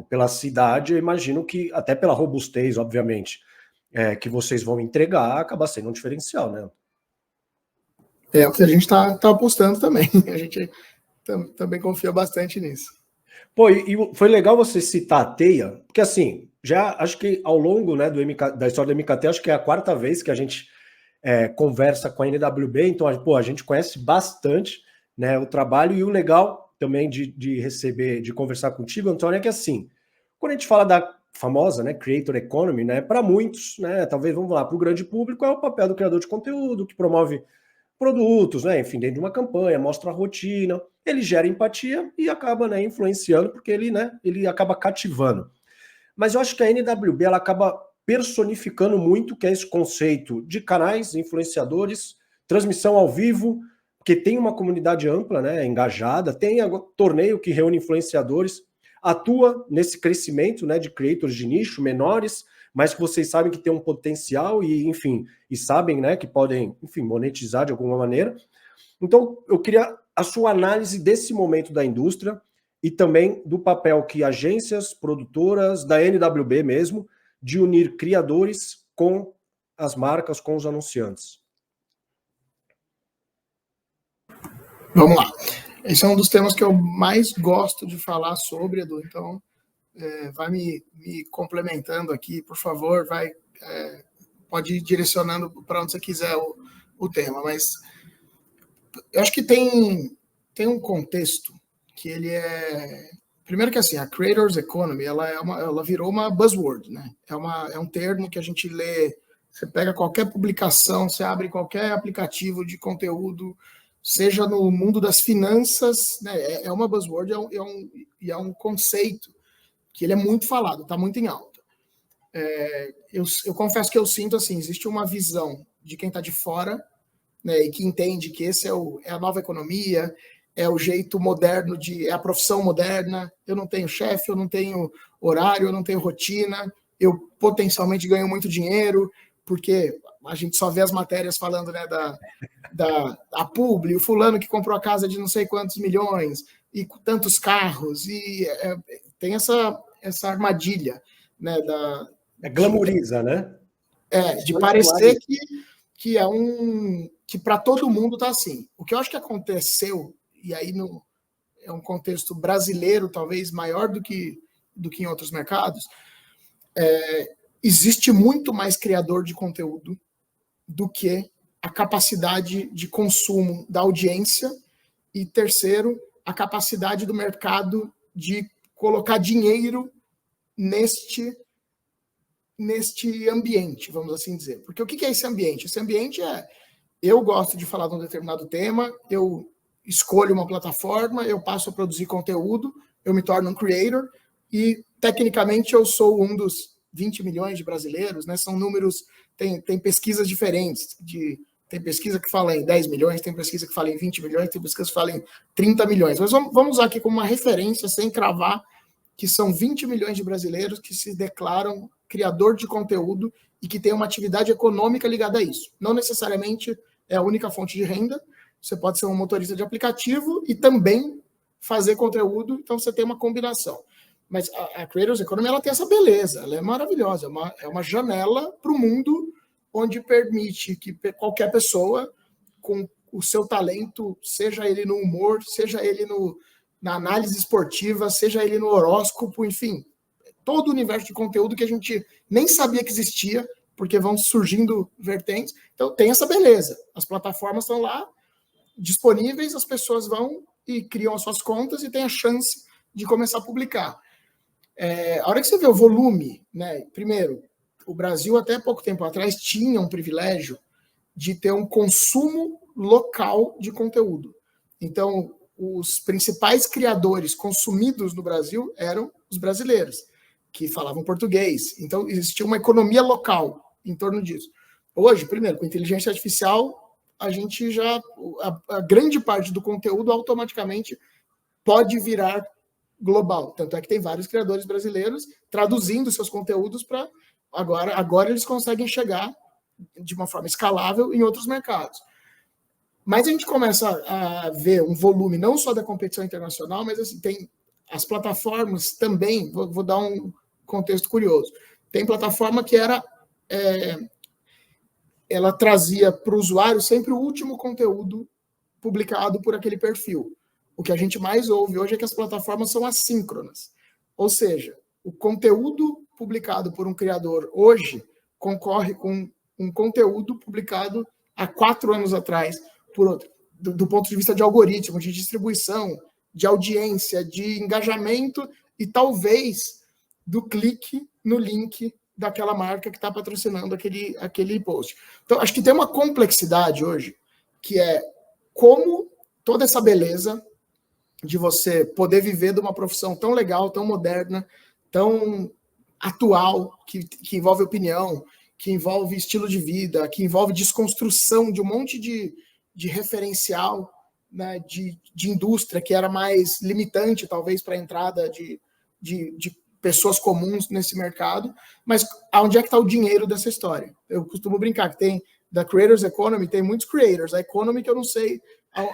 Speaker 1: pela cidade, eu imagino que, até pela robustez, obviamente, que vocês vão entregar, acaba sendo um diferencial, né?
Speaker 2: É o que a gente está apostando também. A gente também confia bastante nisso.
Speaker 1: Pô, e foi legal você citar a Teia, porque assim, já acho que ao longo, né, da história do MKT, acho que é a 4ª vez que a gente conversa com a NWB, então a gente conhece bastante, né, o trabalho, e o legal também de receber, de conversar contigo, Antônio, é que assim, quando a gente fala da famosa, né, Creator Economy, né, para muitos, né, talvez, vamos lá, para o grande público, é o papel do criador de conteúdo, que promove produtos, né, enfim, dentro de uma campanha, mostra a rotina, ele gera empatia e acaba, né, influenciando, porque ele acaba cativando. Mas eu acho que a NWB ela acaba personificando muito que é esse conceito de canais, influenciadores, transmissão ao vivo, porque tem uma comunidade ampla, né, engajada, tem torneio que reúne influenciadores. atua nesse crescimento, né, de creators de nicho menores, mas que vocês sabem que tem um potencial e, enfim, e sabem, né, que podem, enfim, monetizar de alguma maneira. Então, eu queria a sua análise desse momento da indústria e também do papel que agências, produtoras, da NWB mesmo, de unir criadores com as marcas, com os anunciantes.
Speaker 2: Vamos lá. Esse é um dos temas que eu mais gosto de falar sobre, Edu, então vai me complementando aqui, por favor, pode ir direcionando para onde você quiser o tema, mas eu acho que tem um contexto que ele é... Primeiro que assim, a Creators Economy, ela virou uma buzzword, né? É um termo que a gente lê, você pega qualquer publicação, você abre qualquer aplicativo de conteúdo, seja no mundo das finanças, né? É uma buzzword, é um conceito que ele é muito falado, está muito em alta. Eu confesso que eu sinto assim, existe uma visão de quem está de fora, né, e que entende que esse é a nova economia, é o jeito moderno, é a profissão moderna. Eu não tenho chefe, eu não tenho horário, eu não tenho rotina, eu potencialmente ganho muito dinheiro, porque a gente só vê as matérias falando, né, da Publi, o fulano que comprou a casa de não sei quantos milhões, e tantos carros, e tem essa armadilha, né,
Speaker 1: glamouriza, né?
Speaker 2: De parecer que que para todo mundo está assim. O que eu acho que aconteceu, e aí é um contexto brasileiro, talvez maior do que em outros mercados, existe muito mais criador de conteúdo do que a capacidade de consumo da audiência, e terceiro, a capacidade do mercado de colocar dinheiro neste ambiente, vamos assim dizer. Porque o que é esse ambiente? Esse ambiente eu gosto de falar de um determinado tema, eu escolho uma plataforma, eu passo a produzir conteúdo, eu me torno um creator, e tecnicamente eu sou um dos 20 milhões de brasileiros, né? São números, tem pesquisas diferentes, tem pesquisa que fala em 10 milhões, tem pesquisa que fala em 20 milhões, tem pesquisa que fala em 30 milhões. Mas vamos usar aqui como uma referência, sem cravar, que são 20 milhões de brasileiros que se declaram criador de conteúdo e que tem uma atividade econômica ligada a isso. Não necessariamente é a única fonte de renda, você pode ser um motorista de aplicativo e também fazer conteúdo, então você tem uma combinação. Mas a Creators Economy, ela tem essa beleza, ela é maravilhosa, é uma janela para o mundo onde permite que qualquer pessoa, com o seu talento, seja ele no humor, seja ele na análise esportiva, seja ele no horóscopo, enfim, todo o universo de conteúdo que a gente nem sabia que existia, porque vão surgindo vertentes. Então, tem essa beleza. As plataformas estão lá, disponíveis, as pessoas vão e criam as suas contas e têm a chance de começar a publicar. A hora que você vê o volume, né? Primeiro, o Brasil, até pouco tempo atrás, tinha um privilégio de ter um consumo local de conteúdo. Então, os principais criadores consumidos no Brasil eram os brasileiros, que falavam português. Então, existia uma economia local em torno disso. Hoje, primeiro, com inteligência artificial, a gente a grande parte do conteúdo automaticamente pode virar global. Tanto é que tem vários criadores brasileiros traduzindo seus conteúdos para... Agora eles conseguem chegar de uma forma escalável em outros mercados. Mas a gente começa a ver um volume não só da competição internacional, mas assim, tem as plataformas também. Vou dar um contexto curioso. Tem plataforma que ela trazia para o usuário sempre o último conteúdo publicado por aquele perfil. O que a gente mais ouve hoje é que as plataformas são assíncronas. Ou seja, o conteúdo publicado por um criador hoje concorre com um conteúdo publicado há 4 anos atrás por outro. Do ponto de vista de algoritmo, de distribuição, de audiência, de engajamento e talvez do clique no link daquela marca que está patrocinando aquele post. Então, acho que tem uma complexidade hoje, que é como toda essa beleza de você poder viver de uma profissão tão legal, tão moderna, tão atual, que envolve opinião, que envolve estilo de vida, que envolve desconstrução de um monte de referencial, né, de indústria que era mais limitante, talvez, para a entrada de de pessoas comuns nesse mercado, mas onde é que está o dinheiro dessa história? Eu costumo brincar que tem da Creators Economy, tem muitos creators, a Economy que eu não sei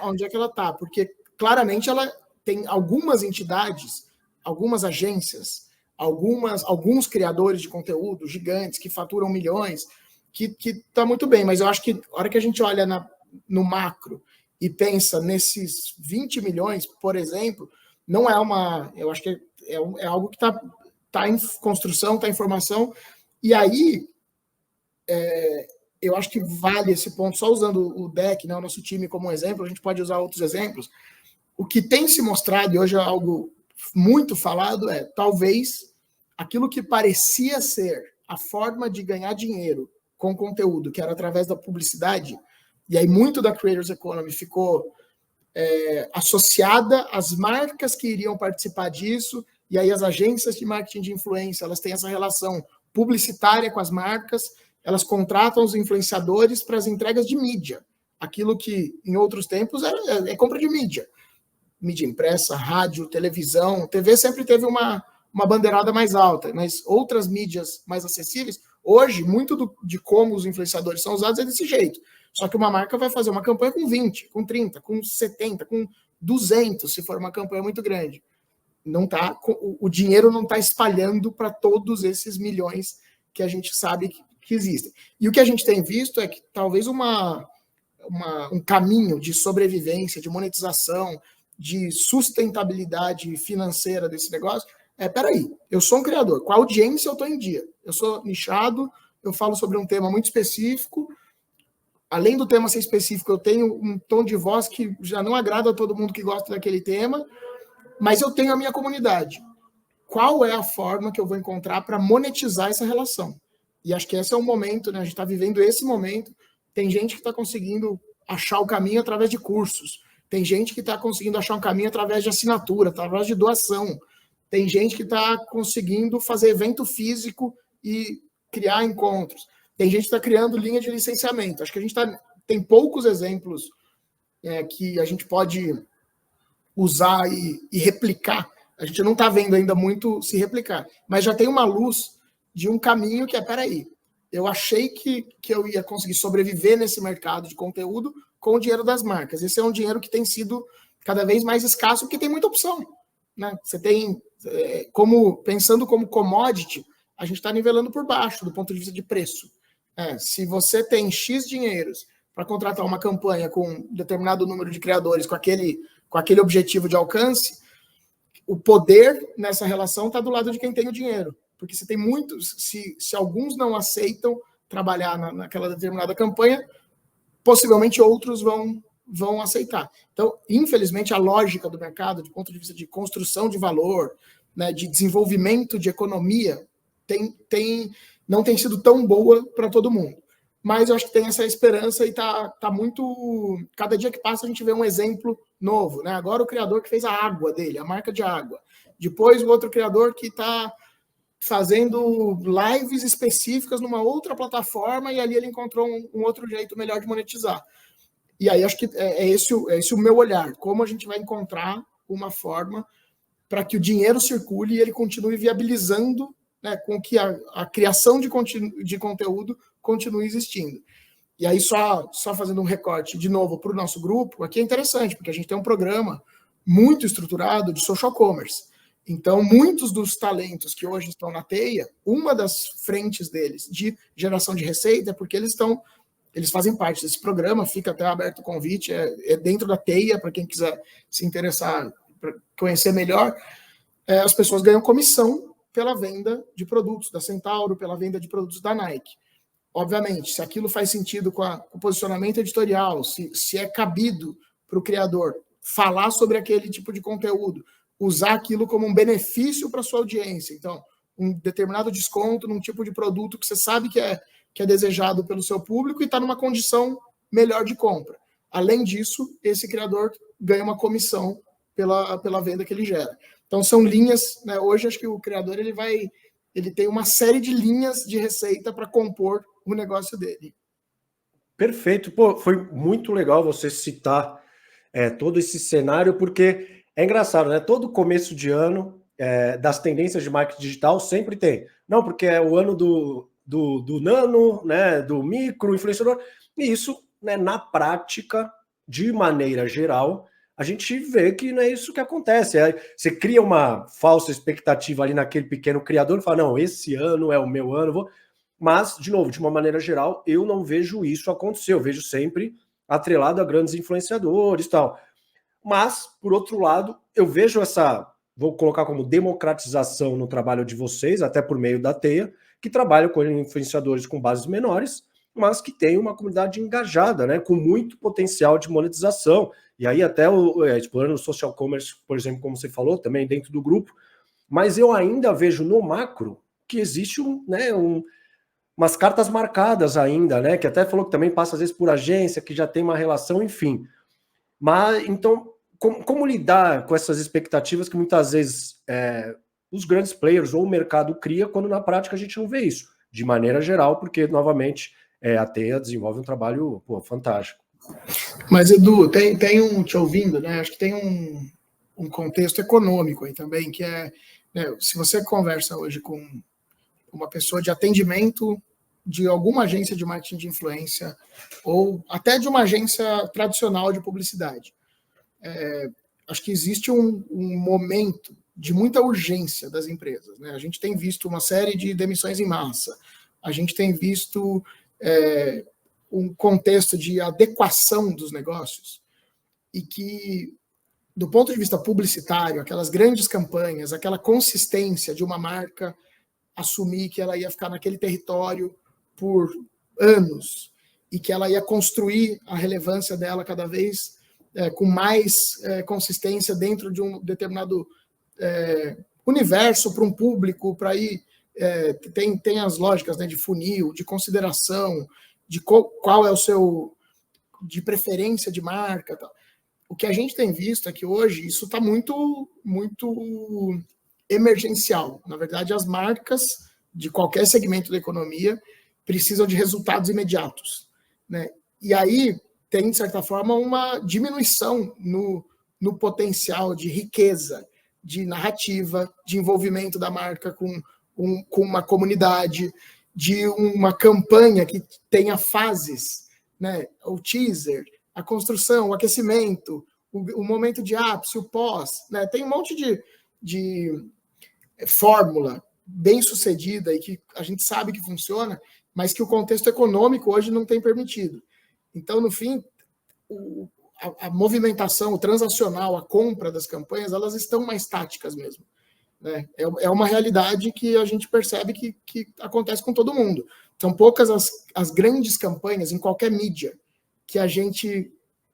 Speaker 2: onde é que ela está, porque claramente ela tem algumas entidades, algumas agências, alguns criadores de conteúdo gigantes que faturam milhões, que está muito bem, mas eu acho que a hora que a gente olha no macro e pensa nesses 20 milhões, por exemplo, não é uma... Eu acho que é algo que está em construção, está em formação, e aí eu acho que vale esse ponto, só usando o deck, né, o nosso time como exemplo, a gente pode usar outros exemplos. O que tem se mostrado, e hoje é algo muito falado, talvez aquilo que parecia ser a forma de ganhar dinheiro com conteúdo, que era através da publicidade, e aí muito da Creators Economy ficou associada às marcas que iriam participar disso, e aí as agências de marketing de influência, elas têm essa relação publicitária com as marcas, elas contratam os influenciadores para as entregas de mídia, aquilo que em outros tempos é compra de mídia impressa, rádio, televisão, TV sempre teve uma bandeirada mais alta, mas outras mídias mais acessíveis, hoje, muito de como os influenciadores são usados é desse jeito. Só que uma marca vai fazer uma campanha com 20, com 30, com 70, com 200, se for uma campanha muito grande. Não tá, o dinheiro não está espalhando para todos esses milhões que a gente sabe que existem. E o que a gente tem visto é que talvez um caminho de sobrevivência, de monetização, de sustentabilidade financeira desse negócio, peraí, eu sou um criador, com a audiência eu estou em dia, eu sou nichado, eu falo sobre um tema muito específico, além do tema ser específico, eu tenho um tom de voz que já não agrada a todo mundo que gosta daquele tema, mas eu tenho a minha comunidade. Qual é a forma que eu vou encontrar para monetizar essa relação? E acho que esse é um momento, né? A gente está vivendo esse momento, tem gente que está conseguindo achar o caminho através de cursos, tem gente que está conseguindo achar um caminho através de assinatura, através de doação. Tem gente que está conseguindo fazer evento físico e criar encontros. Tem gente que está criando linha de licenciamento. Acho que a gente tem poucos exemplos que a gente pode usar e replicar. A gente não está vendo ainda muito se replicar. Mas já tem uma luz de um caminho que peraí, eu achei que eu ia conseguir sobreviver nesse mercado de conteúdo com o dinheiro das marcas. Esse é um dinheiro que tem sido cada vez mais escasso, porque tem muita opção. Né? Você tem, pensando como commodity, a gente está nivelando por baixo, do ponto de vista de preço. Se você tem X dinheiros para contratar uma campanha com um determinado número de criadores, com aquele objetivo de alcance, o poder nessa relação está do lado de quem tem o dinheiro. Porque se tem muitos, se alguns não aceitam trabalhar naquela determinada campanha, possivelmente outros vão aceitar. Então, infelizmente, a lógica do mercado, do ponto de vista de construção de valor, né, de desenvolvimento de economia, não tem sido tão boa para todo mundo. Mas eu acho que tem essa esperança e tá muito... Cada dia que passa a gente vê um exemplo novo. Né? Agora o criador que fez a água dele, a marca de água. Depois o outro criador que está fazendo lives específicas numa outra plataforma e ali ele encontrou um outro jeito melhor de monetizar. E aí acho que é esse o meu olhar. Como a gente vai encontrar uma forma para que o dinheiro circule e ele continue viabilizando, né, com que a criação de conteúdo continue existindo. E aí só fazendo um recorte de novo para o nosso grupo, aqui é interessante, porque a gente tem um programa muito estruturado de social commerce. Então, muitos dos talentos que hoje estão na Teia, uma das frentes deles de geração de receita é porque eles fazem parte desse programa, fica até aberto o convite, é dentro da Teia, para quem quiser se interessar, para conhecer melhor, as pessoas ganham comissão pela venda de produtos da Centauro, pela venda de produtos da Nike. Obviamente, se aquilo faz sentido com o posicionamento editorial, se é cabido para o criador falar sobre aquele tipo de conteúdo, usar aquilo como um benefício para a sua audiência. Então, um determinado desconto num tipo de produto que você sabe que é desejado pelo seu público e está numa condição melhor de compra. Além disso, esse criador ganha uma comissão pela venda que ele gera. Então, são linhas, né? Hoje, acho que o criador ele tem uma série de linhas de receita para compor o negócio dele.
Speaker 1: Perfeito. Pô, foi muito legal você citar todo esse cenário, porque é engraçado, né? Todo começo de ano das tendências de marketing digital sempre tem. Não, porque é o ano do nano, né, do micro influenciador, e isso, né, na prática, de maneira geral, a gente vê que não é isso que acontece. Você cria uma falsa expectativa ali naquele pequeno criador e fala, não, esse ano é o meu ano, mas, de novo, de uma maneira geral, eu não vejo isso acontecer, eu vejo sempre atrelado a grandes influenciadores e tal. Mas, por outro lado, eu vejo vou colocar como democratização no trabalho de vocês, até por meio da Teia, que trabalha com influenciadores com bases menores, mas que tem uma comunidade engajada, né, com muito potencial de monetização. E aí até explorando o social commerce, por exemplo, como você falou, também dentro do grupo. Mas eu ainda vejo no macro que existe umas cartas marcadas ainda, né, que até falou que também passa às vezes por agência, que já tem uma relação, enfim. Mas, então, como lidar com essas expectativas que muitas vezes os grandes players ou o mercado cria, quando na prática a gente não vê isso, de maneira geral, porque, novamente, a Teia desenvolve um trabalho fantástico.
Speaker 2: Mas, Edu, tem te ouvindo, né? Acho que tem um contexto econômico aí também, que né, se você conversa hoje com uma pessoa de atendimento de alguma agência de marketing de influência ou até de uma agência tradicional de publicidade, acho que existe um momento de muita urgência das empresas, né? A gente tem visto uma série de demissões em massa, a gente tem visto um contexto de adequação dos negócios e que, do ponto de vista publicitário, aquelas grandes campanhas, aquela consistência de uma marca assumir que ela ia ficar naquele território por anos e que ela ia construir a relevância dela cada vez com mais consistência dentro de um determinado universo para um público, para ir tem as lógicas, né, de funil, de consideração, de qual é o seu de preferência de marca, tal. O que a gente tem visto é que hoje isso está muito emergencial. Na verdade, as marcas de qualquer segmento da economia precisam de resultados imediatos, né? E aí tem, de certa forma, uma diminuição no potencial de riqueza, de narrativa, de envolvimento da marca com uma comunidade, de uma campanha que tenha fases, né? O teaser, a construção, o aquecimento, o momento de ápice, o pós, né? Tem um monte de fórmula bem sucedida e que a gente sabe que funciona, mas que o contexto econômico hoje não tem permitido. Então, no fim, a movimentação, o transacional, a compra das campanhas, elas estão mais táticas mesmo, né? É uma realidade que a gente percebe que acontece com todo mundo. São poucas as grandes campanhas em qualquer mídia que a gente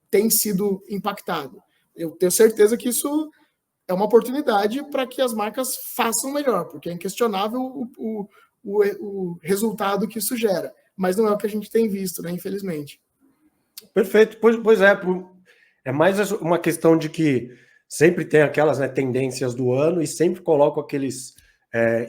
Speaker 2: tem sido impactado. Eu tenho certeza que isso é uma oportunidade para que as marcas façam melhor, porque é inquestionável o resultado que isso gera. Mas não é o que a gente tem visto, né, infelizmente.
Speaker 1: Perfeito. Pois é mais uma questão de que sempre tem aquelas, né, tendências do ano e sempre colocam aqueles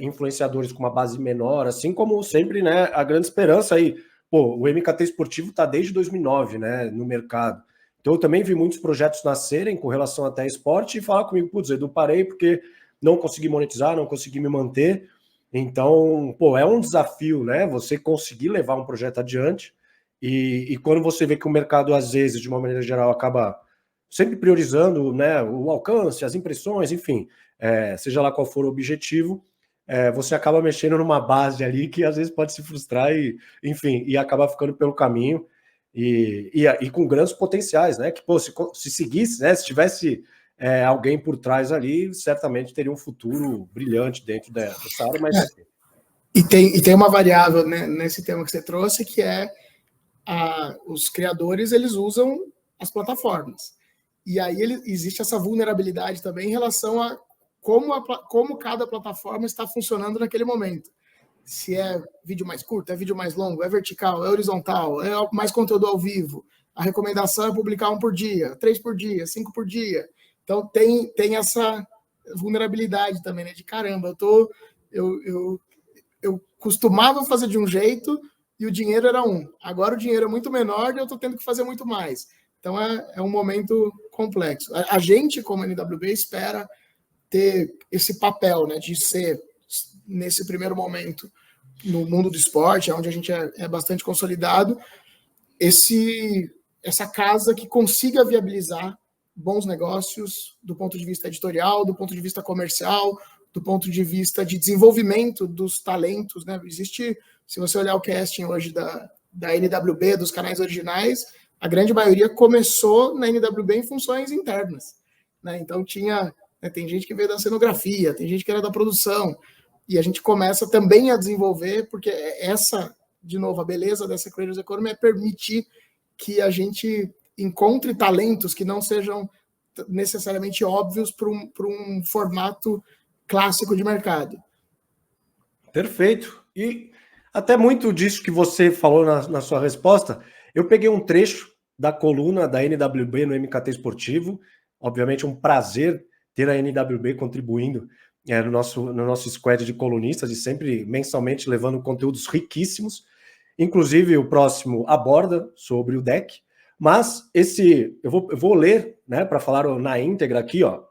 Speaker 1: influenciadores com uma base menor, assim como sempre, né, a grande esperança aí. Pô, o MKT Esportivo está desde 2009, né, no mercado. Então eu também vi muitos projetos nascerem com relação até esporte e falar comigo, putz, Edu, parei porque não consegui monetizar, não consegui me manter. Então, pô, é um desafio, né, você conseguir levar um projeto adiante. E quando você vê que o mercado, às vezes, de uma maneira geral, acaba sempre priorizando, né, o alcance, as impressões, enfim, seja lá qual for o objetivo, você acaba mexendo numa base ali que às vezes pode se frustrar enfim, e acabar ficando pelo caminho e com grandes potenciais, né? Que, pô, se seguisse, né, se tivesse alguém por trás ali, certamente teria um futuro brilhante dentro dessa área, mas
Speaker 2: E tem uma variável, né, nesse tema que você trouxe, que os criadores, eles usam as plataformas. E aí existe essa vulnerabilidade também em relação a como cada plataforma está funcionando naquele momento. Se é vídeo mais curto, é vídeo mais longo, é vertical, é horizontal, é mais conteúdo ao vivo. A recomendação é publicar 1 por dia, 3 por dia, 5 por dia. Então tem essa vulnerabilidade também, né? De caramba, eu costumava fazer de um jeito e o dinheiro era Agora o dinheiro é muito menor e eu estou tendo que fazer muito mais. Então é um momento complexo. A gente, como NWB, espera ter esse papel, né, de ser, nesse primeiro momento, no mundo do esporte, onde a gente é bastante consolidado, essa casa que consiga viabilizar bons negócios do ponto de vista editorial, do ponto de vista comercial, do ponto de vista de desenvolvimento dos talentos, né? Existe, se você olhar o casting hoje da NWB, dos canais originais, a grande maioria começou na NWB em funções internas, né? Então tem gente que veio da cenografia, tem gente que era da produção, e a gente começa também a desenvolver, porque de novo, a beleza dessa Creators Economy é permitir que a gente encontre talentos que não sejam necessariamente óbvios para um formato clássico de mercado.
Speaker 1: Perfeito. E até muito disso que você falou na sua resposta, eu peguei um trecho da coluna da NWB no MKT Esportivo. Obviamente um prazer ter a NWB contribuindo no nosso squad de colunistas e sempre mensalmente levando conteúdos riquíssimos. Inclusive o próximo aborda sobre o deck. Mas eu vou ler, né, para falar na íntegra aqui, ó.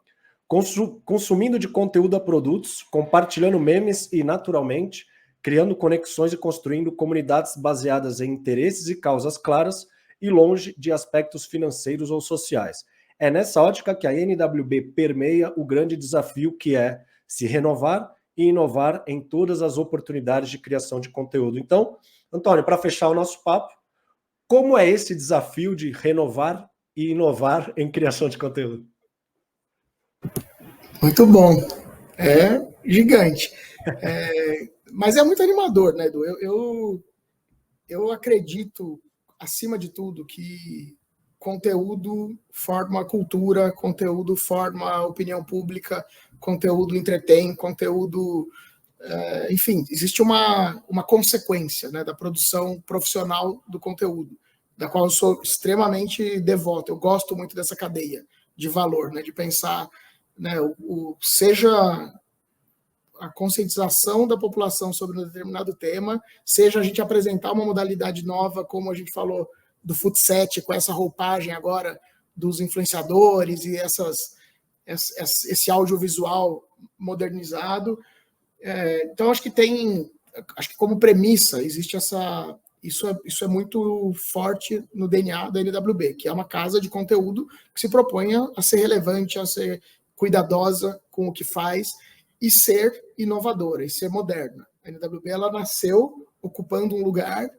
Speaker 1: Consumindo de conteúdo a produtos, compartilhando memes e, naturalmente, criando conexões e construindo comunidades baseadas em interesses e causas claras e longe de aspectos financeiros ou sociais. É nessa ótica que a NWB permeia o grande desafio que é se renovar e inovar em todas as oportunidades de criação de conteúdo. Então, Antônio, para fechar o nosso papo, como é esse desafio de renovar e inovar em criação de conteúdo?
Speaker 2: Muito bom. É gigante. Mas é muito animador, né, Edu? Eu acredito, acima de tudo, que conteúdo forma cultura, conteúdo forma opinião pública, conteúdo entretém, conteúdo... enfim, existe uma consequência, né, da produção profissional do conteúdo, da qual eu sou extremamente devoto. Eu gosto muito dessa cadeia de valor, né, de pensar, né, seja a conscientização da população sobre um determinado tema, seja a gente apresentar uma modalidade nova, como a gente falou do Futset, com essa roupagem agora dos influenciadores e esse audiovisual modernizado. Então, acho que como premissa, existe isso é muito forte no DNA da NWB, que é uma casa de conteúdo que se propõe a ser relevante, a ser cuidadosa com o que faz e ser inovadora, e ser moderna. A NWB ela nasceu ocupando um lugar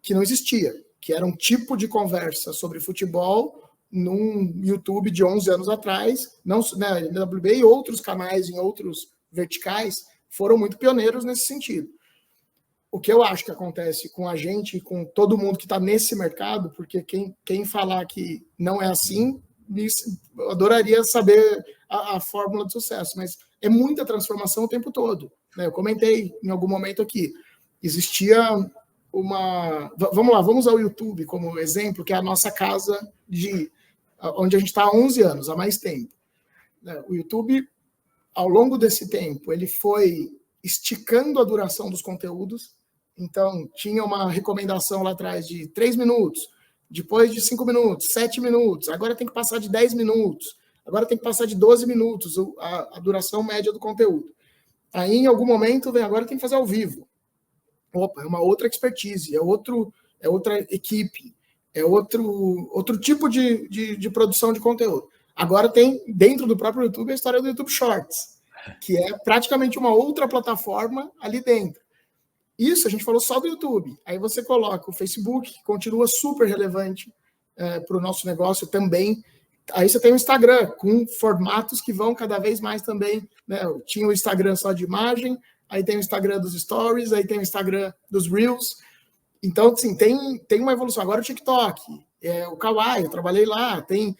Speaker 2: que não existia, que era um tipo de conversa sobre futebol num YouTube de 11 anos atrás. Não, né, a NWB e outros canais em outros verticais foram muito pioneiros nesse sentido. O que eu acho que acontece com a gente e com todo mundo que está nesse mercado, porque quem falar que não é assim, eu adoraria saber a fórmula de sucesso, mas é muita transformação o tempo todo, né? Eu comentei em algum momento aqui, existia vamos usar o YouTube como exemplo, que é a nossa casa onde a gente está há 11 anos, há mais tempo. O YouTube, ao longo desse tempo, ele foi esticando a duração dos conteúdos. Então, tinha uma recomendação lá atrás de 3 minutos, depois de 5 minutos, 7 minutos, agora tem que passar de 10 minutos, agora tem que passar de 12 minutos a duração média do conteúdo. Aí, em algum momento, agora tem que fazer ao vivo. Opa, é uma outra expertise, é outra equipe, é outro tipo de produção de conteúdo. Agora tem, dentro do próprio YouTube, a história do YouTube Shorts, que é praticamente uma outra plataforma ali dentro. Isso a gente falou só do YouTube. Aí você coloca o Facebook, que continua super relevante para o nosso negócio também. Aí você tem o Instagram, com formatos que vão cada vez mais também. Né? Tinha o Instagram só de imagem, aí tem o Instagram dos Stories, aí tem o Instagram dos Reels. Então, assim, tem uma evolução. Agora o TikTok, o Kawaii, eu trabalhei lá, tem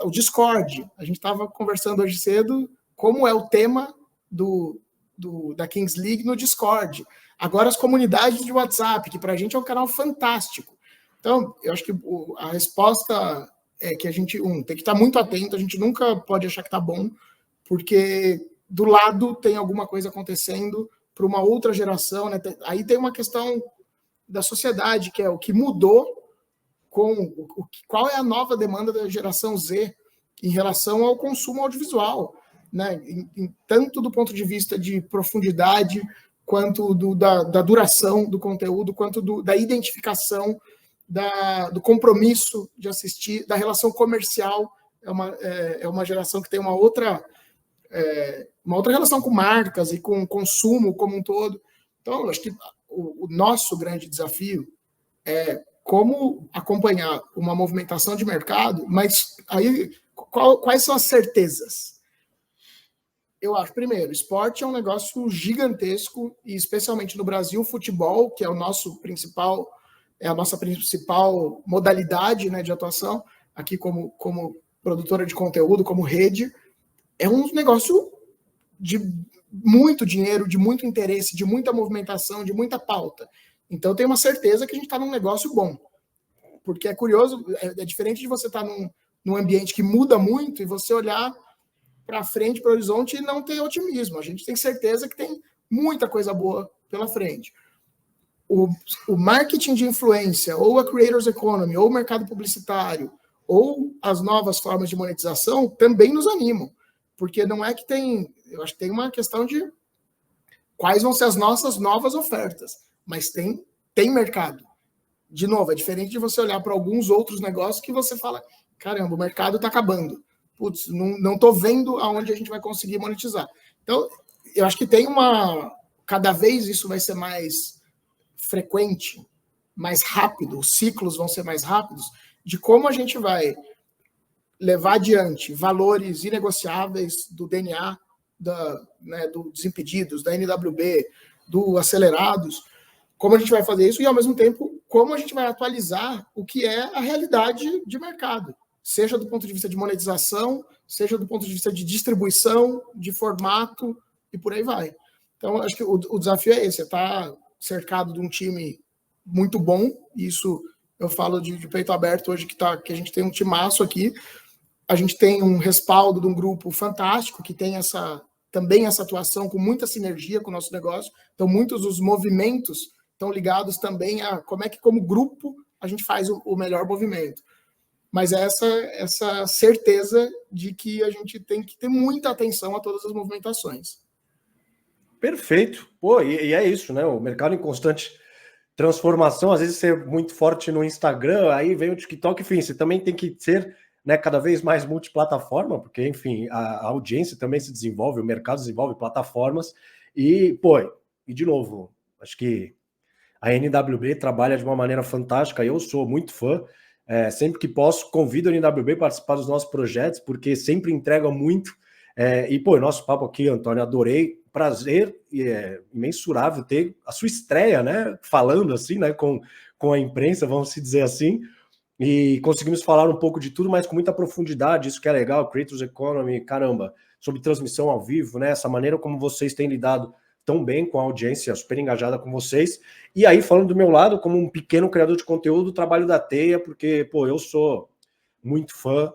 Speaker 2: o Discord. A gente estava conversando hoje cedo como é o tema da Kings League no Discord. Agora as comunidades de WhatsApp, que para a gente é um canal fantástico. Então, eu acho que a resposta é que a gente, tem que estar muito atento, a gente nunca pode achar que está bom, porque do lado tem alguma coisa acontecendo para uma outra geração, né? Aí tem uma questão da sociedade, que é o que mudou qual é a nova demanda da geração Z em relação ao consumo audiovisual. né, tanto do ponto de vista de profundidade, quanto da duração do conteúdo, quanto da identificação, do compromisso de assistir, da relação comercial. É uma geração que tem uma outra relação com marcas e com consumo como um todo. Então, eu acho que o nosso grande desafio é como acompanhar uma movimentação de mercado, mas aí quais são as certezas? Eu acho, primeiro, esporte é um negócio gigantesco, e especialmente no Brasil, o futebol, que é a nossa principal modalidade, né, de atuação, aqui como produtora de conteúdo, como rede, é um negócio de muito dinheiro, de muito interesse, de muita movimentação, de muita pauta. Então, eu tenho uma certeza que a gente está num negócio bom. Porque é curioso, é diferente de você estar num ambiente que muda muito e você olhar para frente, para o horizonte, e não ter otimismo. A gente tem certeza que tem muita coisa boa pela frente. O marketing de influência, ou a Creators Economy, ou o mercado publicitário, ou as novas formas de monetização também nos animam. Porque não é que eu acho que tem uma questão de quais vão ser as nossas novas ofertas, mas tem mercado. De novo, é diferente de você olhar para alguns outros negócios que você fala, caramba, o mercado está acabando. Putz, não estou vendo aonde a gente vai conseguir monetizar. Então, eu acho que cada vez isso vai ser mais frequente, mais rápido, os ciclos vão ser mais rápidos, de como a gente vai levar adiante valores inegociáveis do DNA, do Desimpedidos, da NWB, do Acelerados, como a gente vai fazer isso e, ao mesmo tempo, como a gente vai atualizar o que é a realidade de mercado, seja do ponto de vista de monetização, seja do ponto de vista de distribuição, de formato, e por aí vai. Então, acho que o desafio é esse, é estar cercado de um time muito bom, e isso eu falo de peito aberto hoje, que a gente tem um timaço aqui, a gente tem um respaldo de um grupo fantástico, que tem também essa atuação com muita sinergia com o nosso negócio, então muitos dos movimentos estão ligados também a como é que, como grupo, a gente faz o melhor movimento. Mas é essa certeza de que a gente tem que ter muita atenção a todas as movimentações.
Speaker 1: Perfeito. Pô, e é isso, né? O mercado em constante transformação, às vezes você é muito forte no Instagram, aí vem o TikTok, enfim, você também tem que ser, né, cada vez mais multiplataforma, porque, enfim, a audiência também se desenvolve, o mercado desenvolve plataformas, e, pô, e de novo, acho que a NWB trabalha de uma maneira fantástica, eu sou muito fã, sempre que posso, convido a NWB para participar dos nossos projetos, porque sempre entrega muito, e, pô, nosso papo aqui, Antônio, adorei, prazer imensurável ter a sua estreia, né, falando assim, né, com a imprensa, vamos se dizer assim, e conseguimos falar um pouco de tudo, mas com muita profundidade, isso que é legal, Creators Economy, caramba, sobre transmissão ao vivo, né, essa maneira como vocês têm lidado tão bem com a audiência, super engajada com vocês, e aí falando do meu lado, como um pequeno criador de conteúdo, o trabalho da Teia, porque, pô, eu sou muito fã,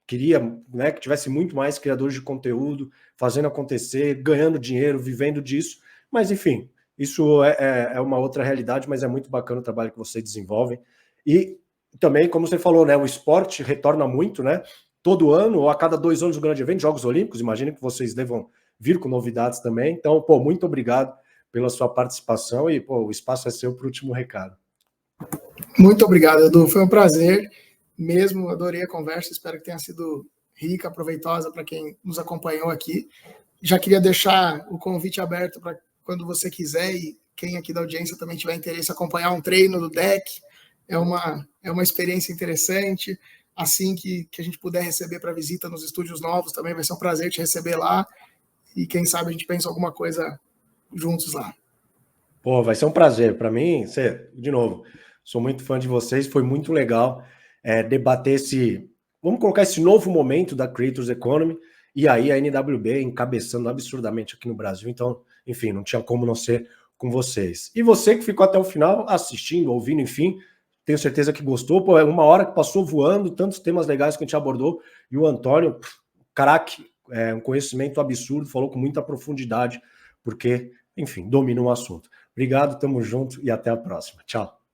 Speaker 1: queria, né, que tivesse muito mais criadores de conteúdo, fazendo acontecer, ganhando dinheiro, vivendo disso, mas enfim, isso é uma outra realidade, mas é muito bacana o trabalho que vocês desenvolvem. E também, como você falou, né, o esporte retorna muito, né, todo ano, ou a cada 2 anos, o grande evento, Jogos Olímpicos, imagino que vocês devam vir com novidades também, então, pô, muito obrigado pela sua participação e, pô, o espaço é seu para o último recado.
Speaker 2: Muito obrigado, Edu, foi um prazer mesmo, adorei a conversa, espero que tenha sido rica, proveitosa para quem nos acompanhou aqui. Já queria deixar o convite aberto para quando você quiser, e quem aqui da audiência também tiver interesse em acompanhar um treino do DEC, é uma experiência interessante, assim que a gente puder receber para visita nos estúdios novos, também vai ser um prazer te receber lá, e quem sabe a gente pensa alguma coisa juntos lá.
Speaker 1: Pô, vai ser um prazer para mim, de novo, sou muito fã de vocês, foi muito legal debater vamos colocar esse novo momento da Creators Economy, e aí a NWB encabeçando absurdamente aqui no Brasil, então, enfim, não tinha como não ser com vocês. E você que ficou até o final assistindo, ouvindo, enfim, tenho certeza que gostou, pô, é uma hora que passou voando, tantos temas legais que a gente abordou, e o Antônio, craque, um conhecimento absurdo, falou com muita profundidade, porque, enfim, domina o assunto. Obrigado, tamo junto e até a próxima. Tchau.